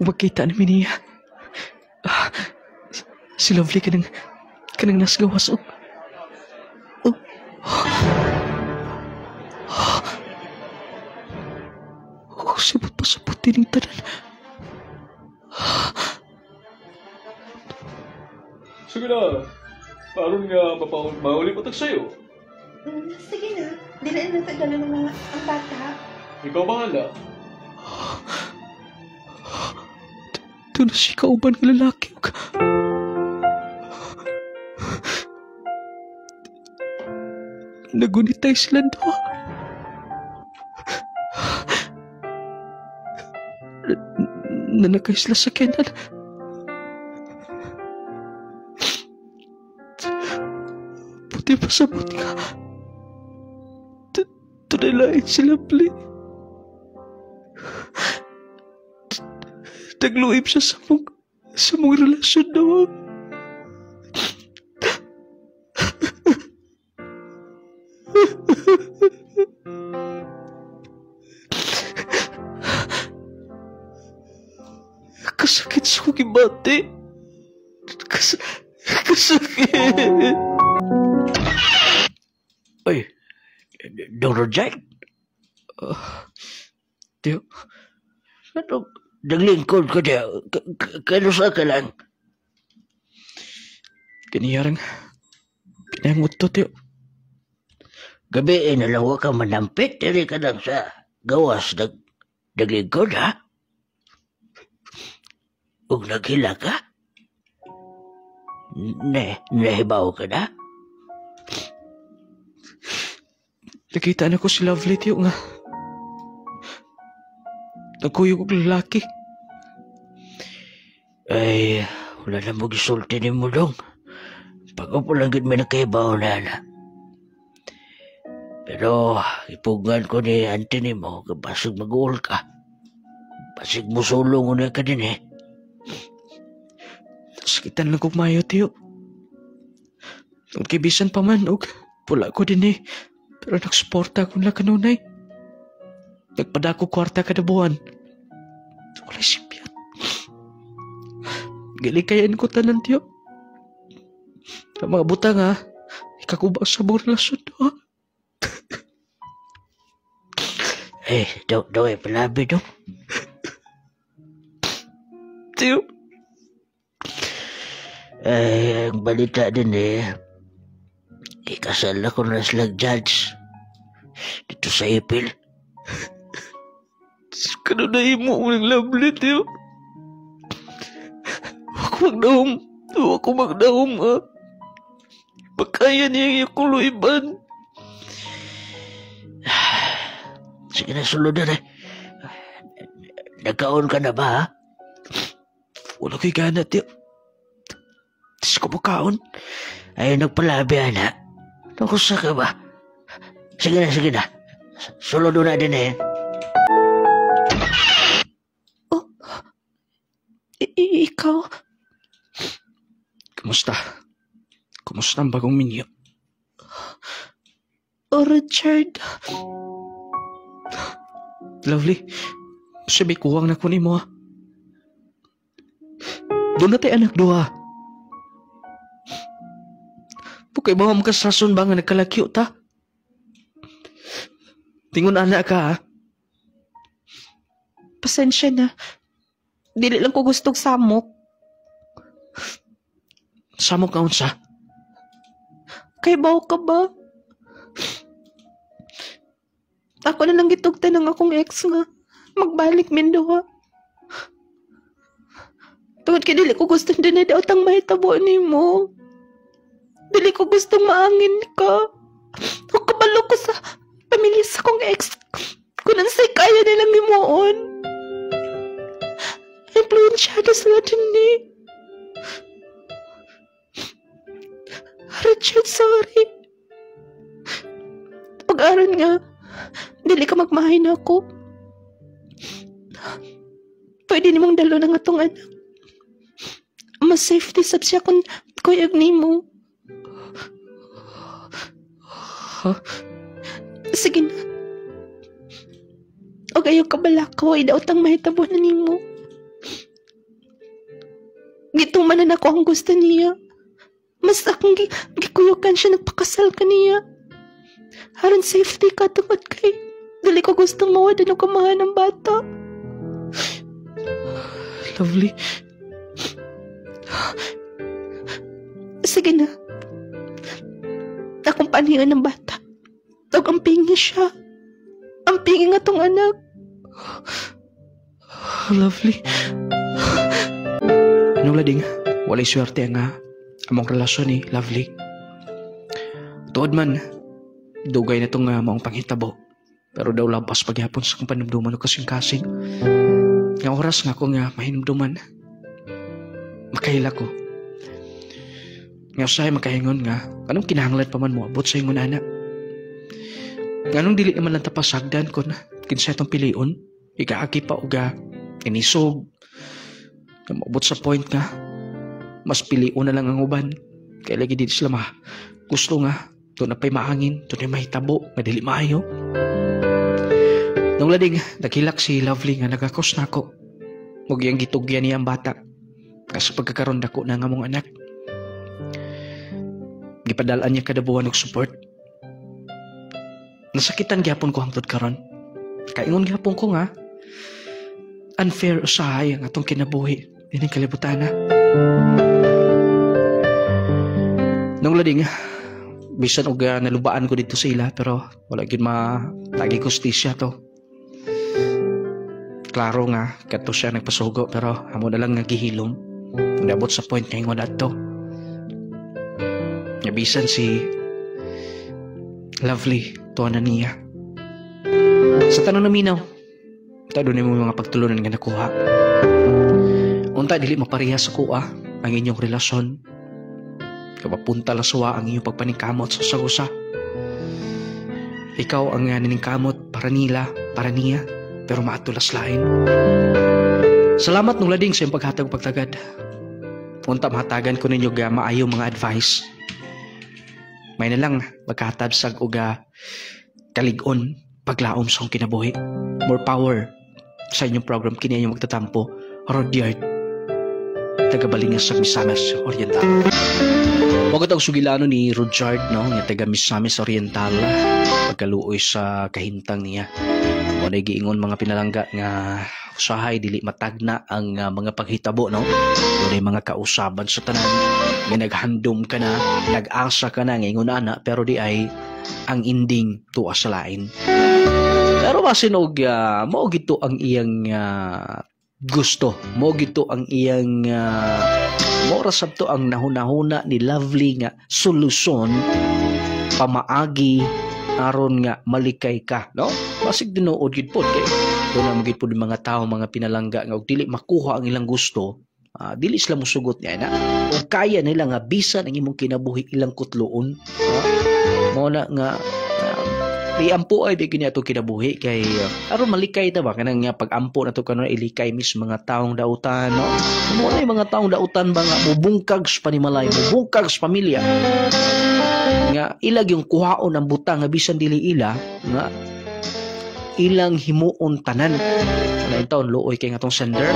Magkita namin niya. Si Lovely kanang nasa gawas. Sabot pa sa puti ng tanan. Sige na. Paano nga mauli patag sa'yo? Sige na. Di na natagalan ng mga ang bata. Ikaw bahala. Doon na si kauban ng lalaki. Nagunitay sila doon. Nanakay sila sa kenan. Puti pa sa buti ka. Tunay sila pali. Nagluib siya sa mong relasyon daw. Kasakit sa kong ibate. Kasakit. Uy, Dr. Jack? Tio? Ano? Naglingkod ko niya. Kanusa ka lang? Ganiyarang pinangot to, Tio. Gabi nalawa ka manampit. Dili ka lang sa gawas. Naglingkod, ha? Ug naghila ka? Nahibaw ka na? Nakita na ko si Lovely, Tio, nga. Nagkuyog og lalaki. Ay, wala na mo gisulti ni mo dong. Pag-upulangin may nakahibaw na. Pero, ipugan ko ni auntie ni mo, basig mag-uol ka. Basig mo sulong na ka din eh. Sakitan lang kong mayo, Tio. Nagkibisan pa man, og pula ko din eh. Pero nagsuporta ko lang kanunay. Nagpadako kwarta kada buwan. Wala sipyat. Gilikayan ko tanan, Tio. Ang mga butang, ha? Ikakubang sa mong relasyon, ha? Daw ay palabi, no? Tio. Ay, ang balita din eh. Ikasal ako na silang judge. Dito sa Ipil. Kanunay mo ng Lovely, Tio. Huwag ko magdahom, ha? Pagkaya niya yung kuluiban. Sige na, sulod na. Nagkaon ka na ba, ha? Wala ko'y gana, Tio. Dis ko makaon. Ay, nagpalabi, anak. Nakusa ka ba? Sige na. Sulod na din eh. Oh, ikaw? Kumusta ang bagong minyo? Oh, Richard. Lovely, sabi kuwang na kunin mo, ha? Doon na tayo anak doha. Pukay ba makasason ba nga nagkalakyo ta? Tingon anak ka, ha? Pasensya na. Dili lang ko gustong samok. Samok ka unsa? Kay baw ka ba? Ako na lang gitugta ng akong ex nga. Magbalik minduha. Tungod kay dili ko gustong dinadaot ang mahitabo ni mo. Dili ko gustong maangin ka. O kabalo ko sa pamilya sa kong ex. Kung ansay kaya nilang himuon. Impluensyado sila din ni. Richard, sorry. Pag-aral nga, dili ka magmahay na ako. Pwede nimong dalo ng atong anak. Mas safety sab siya kung kuyag ni mo. Huh? Sige na. O kayo kabalakaw, idaot ang mahitabo na ni mo. Gitumanan ako ang gusto niya. Mas akong gikuyukan siya, nagpakasal ka niya. Haron safety ka tungod kay dili ko gustong mawadan o kamahan ng bata. Lovely. Sige na. Akong panihan ng bata. Tawag ang pingi siya. Ang pingi nga tong anak. Lovely. Anong lading? Walay swerte nga among relasyon ni Lovely. Tuod man, dugay na itong maong panghitabo. Pero daw lampas paghapon sa kong panumduman o kasing-kasing. Nga oras nga akong mahinumduman. Makahila ko. Nga usahay makahingon nga, anong kinahanglan pa man mo abot sa ingon anak? Nga anong dili naman lang tapasagdan ko na kinsa itong pilion, ikaagi pa o inisog. Nga maabot sa point nga, mas pilion na lang ang uban. Kaya lagi dito sila gusto nga, doon na pa'y maangin, doon na mahitabo, madili maayo. Nung lading, naghilak si Lovely nga nagakos na ako. Huwag yung gitugyan niya ang bata. Kasi pagkakaroon dako na nga mong anak. Gipadalaan niya kadabuhan ng support. Nasakitan gyapon ko hangtod karon. Kaingon gyapon ko nga, unfair usahay ang atong kinabuhi. Dining kalibutan na. Nung lading, bisan og nalubaan ko dito sa ila, pero wala gid matagi kustisya to. Klaro nga, kato siya nagpasugo, pero amo na lang nagihilom. Nabot sa point nga ingon adto. Nabisan si Lovely, tuwa na niya. Sa tanong na minaw, tado na mo mga pagtulunan nga nakuha. Unta, dili mapariha sa kuha ang inyong relasyon. Kapapunta laswa ang inyong pagpaningkamot sa usa-usa. Ikaw ang naningkamot para nila, para niya, pero maatulas lain. Salamat nung lading sa iyong paghatag pagtagad. Unta, mahatagan ko ninyo maayo mga advice. May na lang magkatabsag o kaligon paglaom sa akong kinabuhi. More power sa inyong program kini inyong magtatampo. Rodyard, taga-Balingas sa Misamis Oriental. Pagkat ang sugilano ni Rodyard, no, nga taga Misamis Oriental, pagkaluoy sa kahintang niya. O giingon mga pinalangga nga usahay dili matagna ang mga paghitabo, no? Doon mga kausaban sa tanan nga naghandom ka na, nag-asa ka na ngayon ana, pero di ay ang ending tuwa sa lain. Pero basin og mao gito ang iyang gusto, mao gito ang iyang mora sabto ang nahuna-huna ni Lovely nga solusyon pamaagi aron nga malikay ka, no? Basig dinuod gid pod kay doon na magid pod mga tao, mga pinalangga nga og dili makuha ang ilang gusto, dili sila musugot niya na o kaya nila nga bisan ang imong kinabuhi ilang kutloon, mao na nga iampo ay di kini ato kinabuhi kay aron malikay ta ba kanang nga pag-ampo nato kanon ilikay mis mga taong dautan, no? Mo na mga taong dautan ba nga mubungkag sa panimalay, mubungkag sa pamilya nga ilag yung kuhaon ang butang nga bisan dili ila nga ilang himuon tanan. Na taon luoy kay atong sender.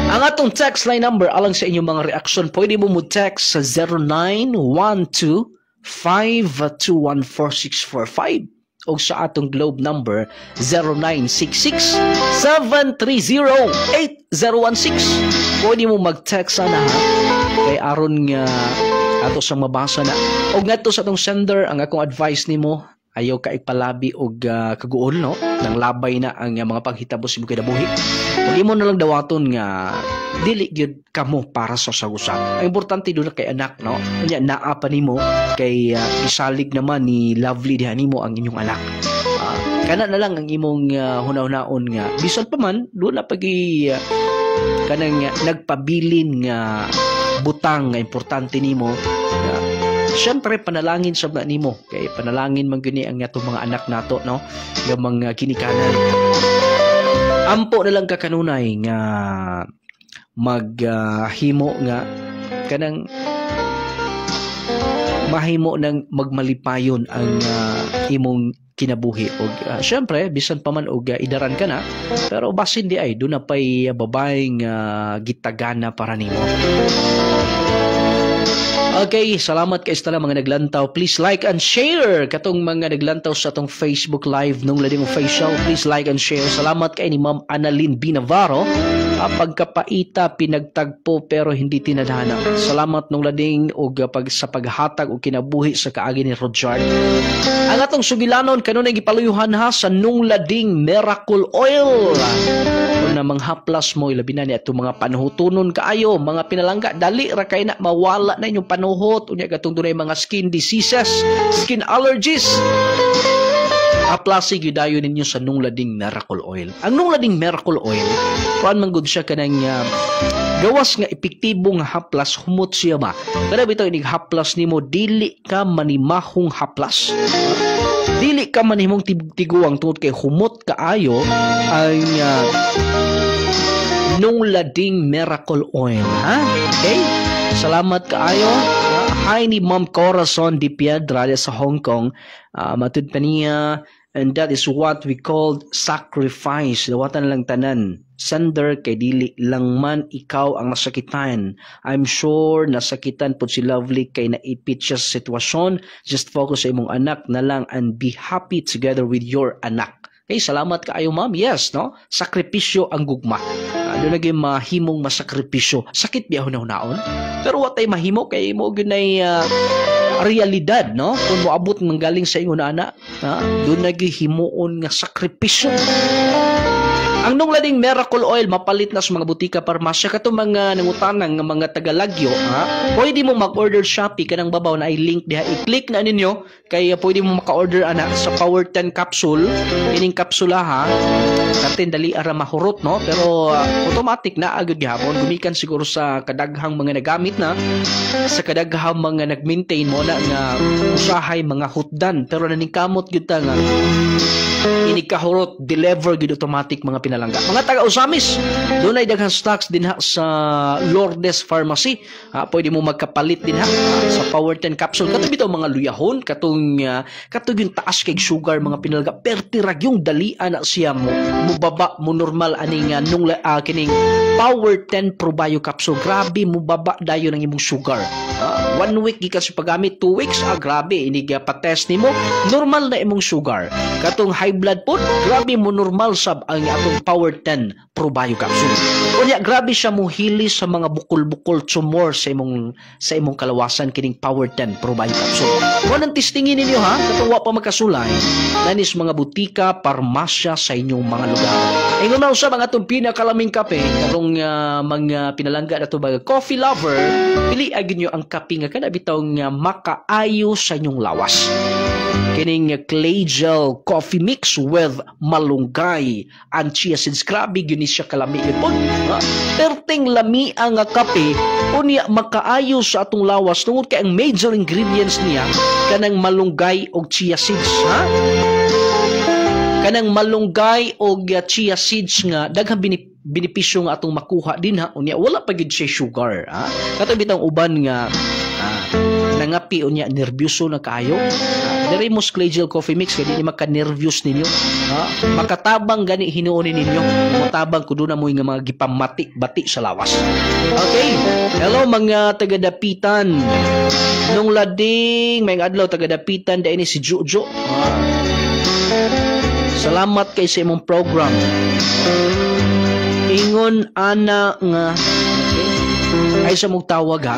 Ang atong text line number alang sa inyong mga reaction, pwede mo text sa 0912-521-4645. o sa atong globe number 0966-730-8016. Pwede mo mag-text sana ha, kay aron nga ato sang mabasa na. O nga to sa atong sender, ang akong advice nimo, ayaw ka ipalabi og kaguol no, nang labay na ang mga paghitabo sa imong kinabuhi. Ug imo na lang dawaton nga dili gyud kamo para sa usag-usag. Ang importante do na kay anak no. Unya naa pa nimo kay isalig naman ni Lovely diha nimo ang inyong anak. Kana na lang ang imong hunaw-hunaon nga bisan pa man do na pagi kanang nagpabilin nga butang nga importante nimo. Siyempre panalangin sa nimo kay panalangin man gani ang atong mga anak nato no, yung mga ginikanan. Ampo na lang kakanunay nga maghimo nga kanang mahimo nang magmalipayon ang imong kinabuhi og syempre bisan pa man og idaran ka na, pero basin di ay do na pay babaeng gitagana para nimo. Okay, salamat kay sa mga naglantaw. Please like and share katong mga naglantaw sa atong Facebook Live nung Lading Official. Please like and share. Salamat kay ni Ma'am Annalyn B. Navarro. Pagkapaita pinagtagpo pero hindi tinadhana. Salamat nung Lading og sa paghatag og kinabuhi sa kaagi ni Roger. Ang atong sugilanon kanunay gipaluyuhan ha sa nung Lading Miracle Oil. Na manghaplas mo ilabi na ni atong mga panuhutonon kaayo, mga pinalangga dali ra kay na mawala na inyong panuhot unya katong dunay mga skin diseases, skin allergies. Aplasi gyudayon ninyo sa nung Lading Miracle Oil. Ang nung Lading Miracle Oil, kuan man gud siya kanang gawas nga epektibo nga haplas, humot siya ba. Kada bitaw inig haplas nimo dili ka manimahong haplas. Dili ka manimong tiguang tungod kay humot kaayo ang nung Lading Miracle Oil ha. Okay? Salamat kaayo. Hi ni Ma'am Corazon Di Piedra sa Hong Kong. Matud pa niya, and that is what we called sacrifice. Dawatan lang tanan. Sender kay dili lang man ikaw ang nasakitan. I'm sure nasakitan po si Lovely kay naipit siya sa sitwasyon. Just focus sa imong anak na lang and be happy together with your anak. Okay, salamat kaayo ma'am. Yes, no? Sakripisyo ang gugma. Doon naging mahimong masakripisyo. Sakit biya hunaw-naon. Pero watay mahimo kay mo gunay realidad, no? Kung moabot ng galing sa ingon ana, doon naging himuon nga sakripisyo. Ang nung Lading Miracle Oil mapalit na sa mga butika parmasya kato mga nangutanang nga mga tagalagyo pwede mo mag-order Shopee kanang babaw na i-link diha, i-click na ninyo kaya pwede mo maka-order ana sa Power 10 capsule ining kapsula ha natin dali ara mahurot no, pero automatic na agad gihapon gumikan siguro sa kadaghang mga nagamit na sa kadaghang mga nag-maintain mo na nga usahay mga hutdan, pero naningkamot gyud ta nga ini kahurot deliver gid automatic mga pinalangga. Mga taga Usamis, doon ay daghang stocks din ha sa Lourdes Pharmacy. Pwede mo magkapalit din ha sa Power 10 capsule. Katong bitaw mga luyahon, katong yung taas kay sugar mga pinalangga. Pertirag yung dalian na siya mo baba mo normal aning nung kining Power 10 Probio capsule. Grabe mo baba dayon ang imong sugar. 1 week gikan sa paggamit, 2 weeks grabe ini pa-test nimo normal na imong sugar. Katong high blood po, grabe mo normal sab ang atong Power 10 Probio capsule. Unya grabe siya mo hili sa mga bukol-bukol tumor sa imong kalawasan kining Power 10 Probio capsule. Kuan testingin ninyo ha, katong wa pa makasulay nanis mga butika, parmasya sa inyong mga lugar. Ingon na usab ang atong pinakalaming kape, karong mga pinalangga nato mga coffee lover, pili agin nyo ang kape nga kada bitaw nga makaayo sa inyong lawas. Kining clay gel coffee mix with malunggay and chia seeds. Grabe yun siya kalami po. Perting lami ang kape unya makaayo sa atong lawas tungod kay ang major ingredients niya kanang malunggay o chia seeds ha. Kanang malunggay o chia seeds nga daghang benepisyo nga atong makuha din ha unya wala pa gid siya sugar ha. Katong bitang uban nga nangapi unya nervyoso na kayo. Dere mo clay gel coffee mix kay di maka-nervyos ninyo. Makatabang gani hinuon ninyo. Matabang kudo na mo nga mga gipamati-bati sa lawas. Okay. Hello mga taga-dapitan. Nung Lading may adlaw taga-dapitan dai ni si Jojo. Salamat kay sa imong program. Ingon ana nga ay sa mong tawag ha.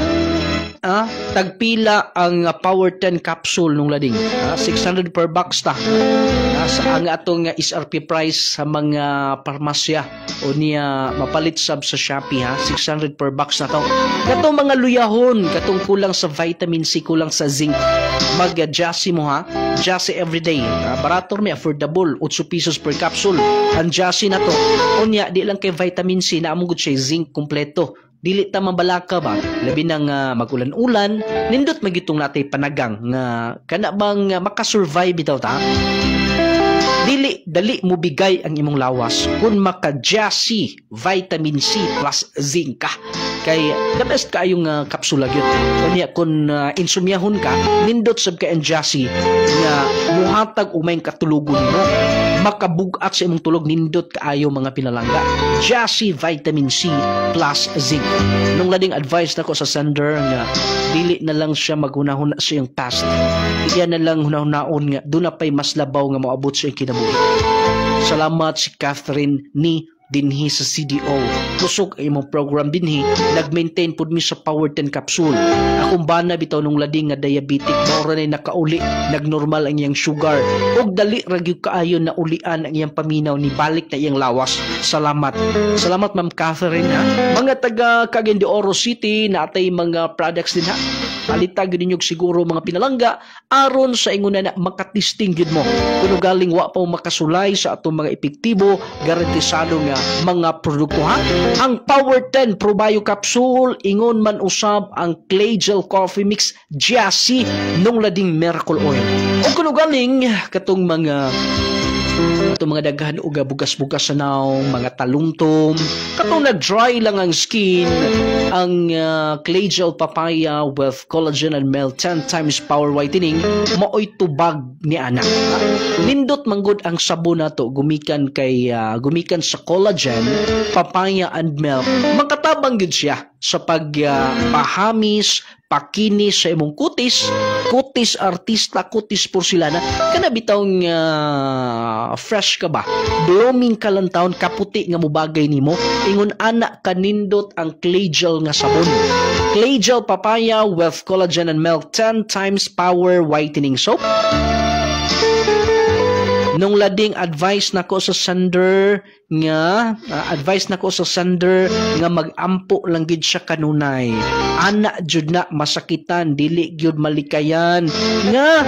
Tagpila ang Power 10 capsule nung lading. 600 per box ta. Sa ang atong SRP price sa mga parmasya o niya mapalit sab sa Shopee ha. 600 per box na to. Katong mga luyahon, katong kulang sa vitamin C, kulang sa zinc. Mag-Jassy mo ha. Jassy everyday. Barato may affordable. 8 pesos per capsule. Ang Jassy na to. Unya, di lang kay vitamin C na among siya zinc kompleto. Dili ta mabalaka ba labi nang magulan-ulan nindot magitong natay panagang nga kana bang makasurvive bitaw ta. Dali mo bigay ang imong lawas kung maka-Jassy vitamin C plus zinc ka. Kay the best kayong kapsula gyud. Unya kung insumyahon ka nindot sab ka ang Jassy nga muhatag umay katulugon mo. Makabugat sa imong tulog nindot kaayo mga pinalangga. Jassy vitamin C plus zinc. Nung lading advice nako sa sender nga dili na lang siya maghunahuna sa iyang task. Iyan na lang hunahunaon nga doon na pa'y mas labaw nga maabot sa iyang kinabuhi. Salamat si Catherine ni dinhi sa CDO. Kusog ay imong program dinhi, nag-maintain pud mi sa Power 10 capsule. Akong bana bitaw nung lading nga diabetic, maura na nakauli, nagnormal ang iyang sugar. Og dali ra gyud kaayo na ulian ang iyang paminaw ni balik na iyang lawas. Salamat. Salamat Ma'am Catherine ha. Mga taga Cagayan de Oro City na atay mga products din ha. Palita gyud ninyo siguro mga pinalangga aron sa ingon na makatisting gyud mo. Kuno galing wa pa makasulay sa atong mga epektibo, garantisado nga mga produkto ha. Ang Power 10 Probio Capsule, ingon man usab ang Clay Gel Coffee Mix Jassy nung lading Miracle Oil. O kuno galing katong mga daghan uga bugas-bugas sa naong mga talungtom katong nag-dry lang ang skin ang Clay Gel Papaya with collagen and milk 10 times power whitening maoy tubag ni ana. Nindot manggod ang sabon nato gumikan sa collagen, papaya and milk. Makatabang gid siya sa pagpahamis, pakinis sa imong kutis artista, kutis porselana. Kana bitawng fresh ka ba? Blooming ka lang taon, kaputi nga mubagay nimo. Ingon ana kanindot ang Clay Gel nga sabon. Clay Gel Papaya with collagen and milk 10 times power whitening soap. Nung lading advice nako sa sender nga magampo lang gid siya kanunay. Ana jud na masakitan, dili gyud malikayan nga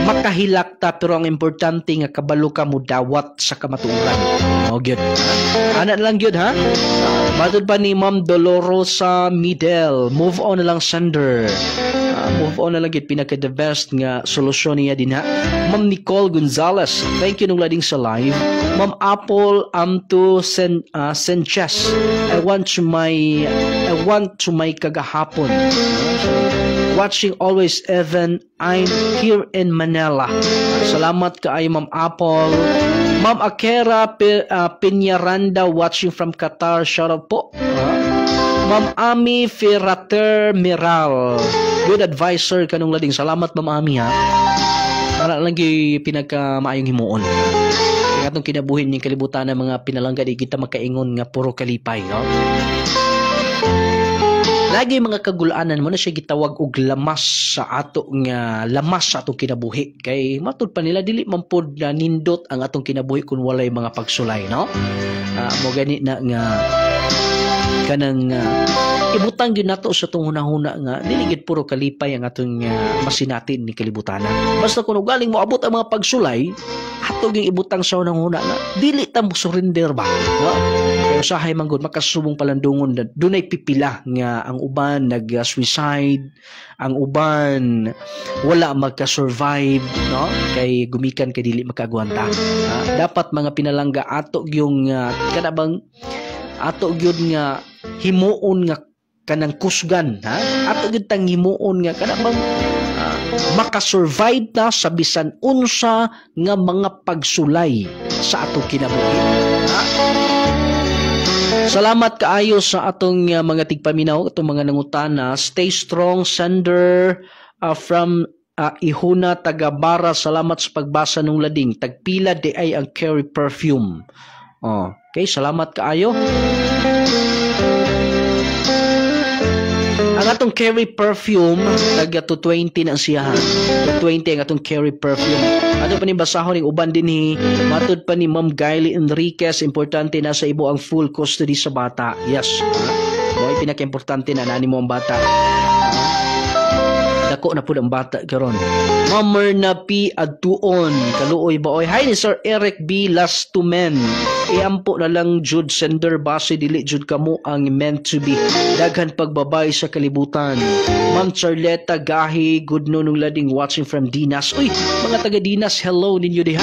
makahilakta, pero ang importante nga kabalo ka mo dawat sa kamatuoran. O gyud. Ana lang gyud ha. Matud pa ni Ma'am Dolorosa Midel, move on na lang sender. Move on na lang gid, pinaka the best nga solusyon niya din ha. Ma'am Nicole Gonzalez, thank you nung lading sa live. Ma'am Apple Amto Sanchez, I want to my kagahapon. Watching always Evan, I'm here in Manila. Salamat kaayo Ma'am Apple. Ma'am Akera Piñaranda watching from Qatar, shout out po. Ma'am Ami Ferrater Miral, good advisor kanong lading. Salamat Ma'am Ami ha. Para lang yung pinagka-maayong himuon. Kaya itong kinabuhin yung kalibutan ng mga pinalangga, di kita makaingon nga puro kalipay. No? Lagi mga kagulaanan mo na siya gitawag og lamas sa ato nga lamas sa atong kinabuhi. Kay matud pa nila dili man pod na nindot ang atong kinabuhi kung walay mga pagsulay, no? Mo gani na nga kanang ibutang gyud nato sa tong hunahuna nga dili gid puro kalipay ang atong masinatin ni kalibutanan. Basta kuno galing mo abot ang mga pagsulay, ato gyud ibutang sa hunahuna nga dili ta mo surrender ba, no? Kay usahay man gud makasubong palandungon na dunay pipila nga ang uban nag-suicide, ang uban wala magka-survive, no? Kay gumikan kay dili makagwanta. Dapat mga pinalangga ato gyung kanabang ato gyud nga himuon nga kanang kusgan ha, ato gyud tang himuon nga kanabang makasurvive na sa bisan unsa nga mga pagsulay sa atong kinabuhi. Salamat kaayo sa atong mga tigpaminaw, atong mga nangutana. Stay strong sender from Ihuna Tagabara, salamat sa pagbasa ng lading. Tagpila di ay ang Carry Perfume. Okay, salamat kaayo. Ang atong Carry Perfume, taga 220 na siya. 220 ang atong Carry Perfume. Ato pa ni basahon ng uban din ni matud pa ni Ma'am Gaily Enriquez, importante na sa ibo ang full custody sa bata. Yes. Mo ay pinaka-importante na nani mo ang bata. Dako na pud ang bata karon. Ma'am Myrna P. Adtuon, kaluoy ba oy. Hi ni Sir Eric B. Last to Men. Iampo na lang jud sender base dili jud kamo ang meant to be. Daghan pagbabay sa kalibutan. Ma'am Charleta Gahi, good noon ng lading watching from Dinas. Uy, mga taga Dinas, hello ninyo diha.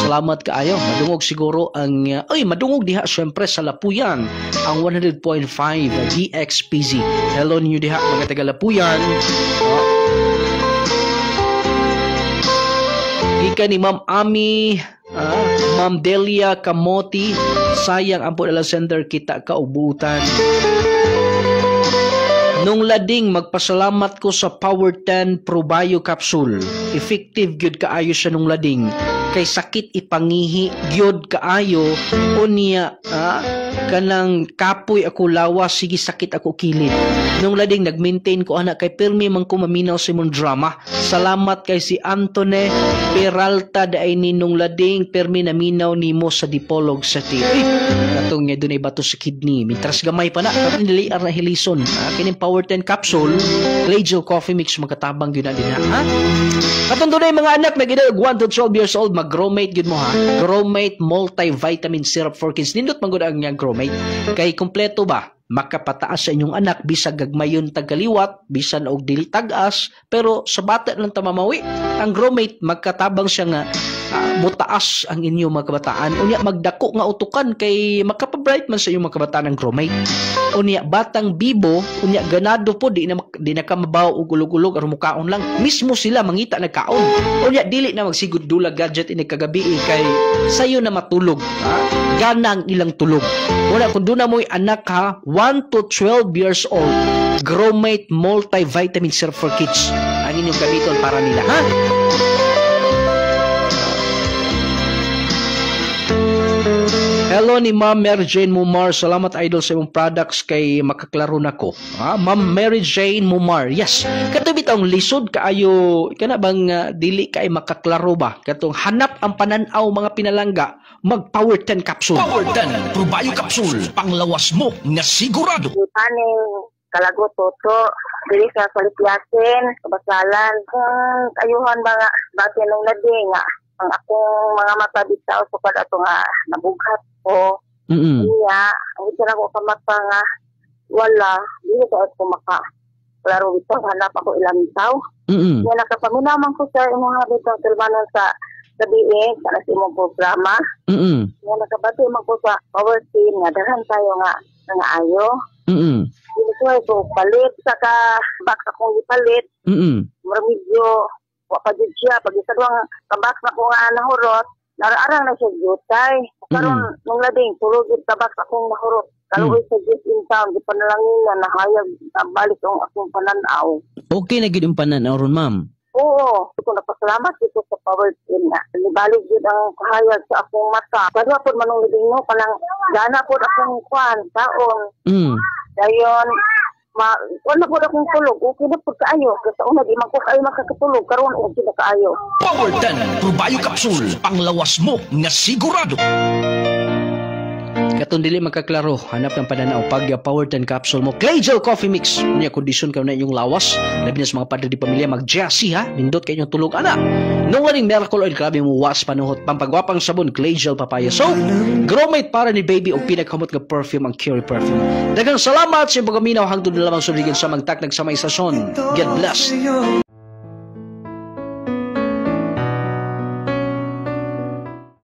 Salamat kaayo. Madungog siguro ang madungog diha syempre sa Lapuyan ang 100.5 DXPZ. Hello ninyo diha mga taga Lapuyan. Ika ni Ma'am Ami, Ma'am Delia Kamoti, sayang ang po sender kita kaubutan. Nung lading magpasalamat ko sa Power 10 Probio Capsule. Effective gyud kaayo siya nung lading. Kay sakit ipangihi gyud kaayo unya kanang kapoy ako lawas sige sakit ako kilid. Nung lading nag-maintain ko anak kay pirmi man ko maminaw sa imong drama. Salamat kay si Antone Peralta daay ni nung lading pirmi naminaw nimo sa Dipolog sa TV. Katong nga dunay bato sa kidney. Mitras gamay pa na kapin niliar na hilison. Kining Power 10 Capsule, Lejo Coffee Mix makatabang gyud na din ha. Katong dunay mga anak nag-edad 1 to 12 years old mag-Gromate gyud mo ha. Gromate multivitamin syrup for kids. Nindot man gud ang Gromate. Kay kompleto ba? Makapataas sa inyong anak bisag gagmayon tagaliwat, bisan og dili tag-as, pero sa bata lang tamamawi. Ang Gromate magkatabang siya nga mutaas ang inyong mga kabataan. Unya magdako nga utukan kay makapabright man sa inyong mga kabataan ang Gromate. Unya batang bibo, unya ganado po di na ka mabaw og ulog-ulog aron mukaon lang. Mismo sila mangita nagkaon. Unya dili na magsigud dula gadget ini kagabi kay sayo na matulog. Gana ang ilang tulog. Wala kun duna mo'y anak ha, 1 to 12 years old, Gromate multivitamin syrup for kids. Ang inyong gamiton para nila ha. Hello ni Ma'am Mary Jane Mumar. Salamat idol sa imong products kay makaklaro nako. Ma'am Mary Jane Mumar. Yes. Kato bitong lisod kaayo kana bang dili kay makaklaro ba? Katong hanap ang pananaw mga pinalangga, mag Power 10 Capsule. Power 10 Probio Capsule, panglawas mo nga sigurado. Paning kalagot toto, dili sa salipyasin, kabasalan, ayuhan mga bagay ng lading nga. Ang akong mga mata bitaw sa kada ato nga nabughat ko. Iya, ang isa ko kamata nga wala, dili ka ako maka. Klaro bitaw hanap ako ilang bitaw. Nga nakapaminaman ko sa imong habit ng silbanan sa gabi sa imong programa. Nga nakabati man ko sa Power Team nga daghan tayo nga ayo. Dili ko palit sa ka box akong gipalit. Medyo wa pa jud siya pag isa duang tabak na ko nga nahurot nara-arang na siya jutay karon nung lading tulog yung tabak akong nahurot kaluoy sa just in town di panalangin na nahayag balik ang akong pananaw. Okay na gid ang pananaw ron ma'am. Oo, ko napasalamat dito sa Power Team na nibalik jud ang kahayag sa akong mata pero apod manong lading no kanang gana pod akong kwan taon. Dayon wala po akong tulog. Okay na po kaayo. Kasi una di man ko kayo makakatulog. Karoon okay na kaayo. Power 10 Probio Capsule, panglawas mo nga sigurado. Katong dili magkaklaro, hanap ng pananaw pag Power 10 Capsule mo. Clayjo Coffee Mix. Unya kondisyon ka na inyong lawas. Labi na sa mga padre di pamilya mag-jassy ha. Nindot kayo yung tulog ana. Nung waling miracle oil, grabe mo was panuhot. Pampagwapang sabon, Clayjo Papaya Soap. Gromate para ni baby o pinagkamot nga perfume ang Carry Perfume. Daghang salamat sa pagaminaw hangtod na lamang suligin sa magtaknag sa may sasyon. God bless.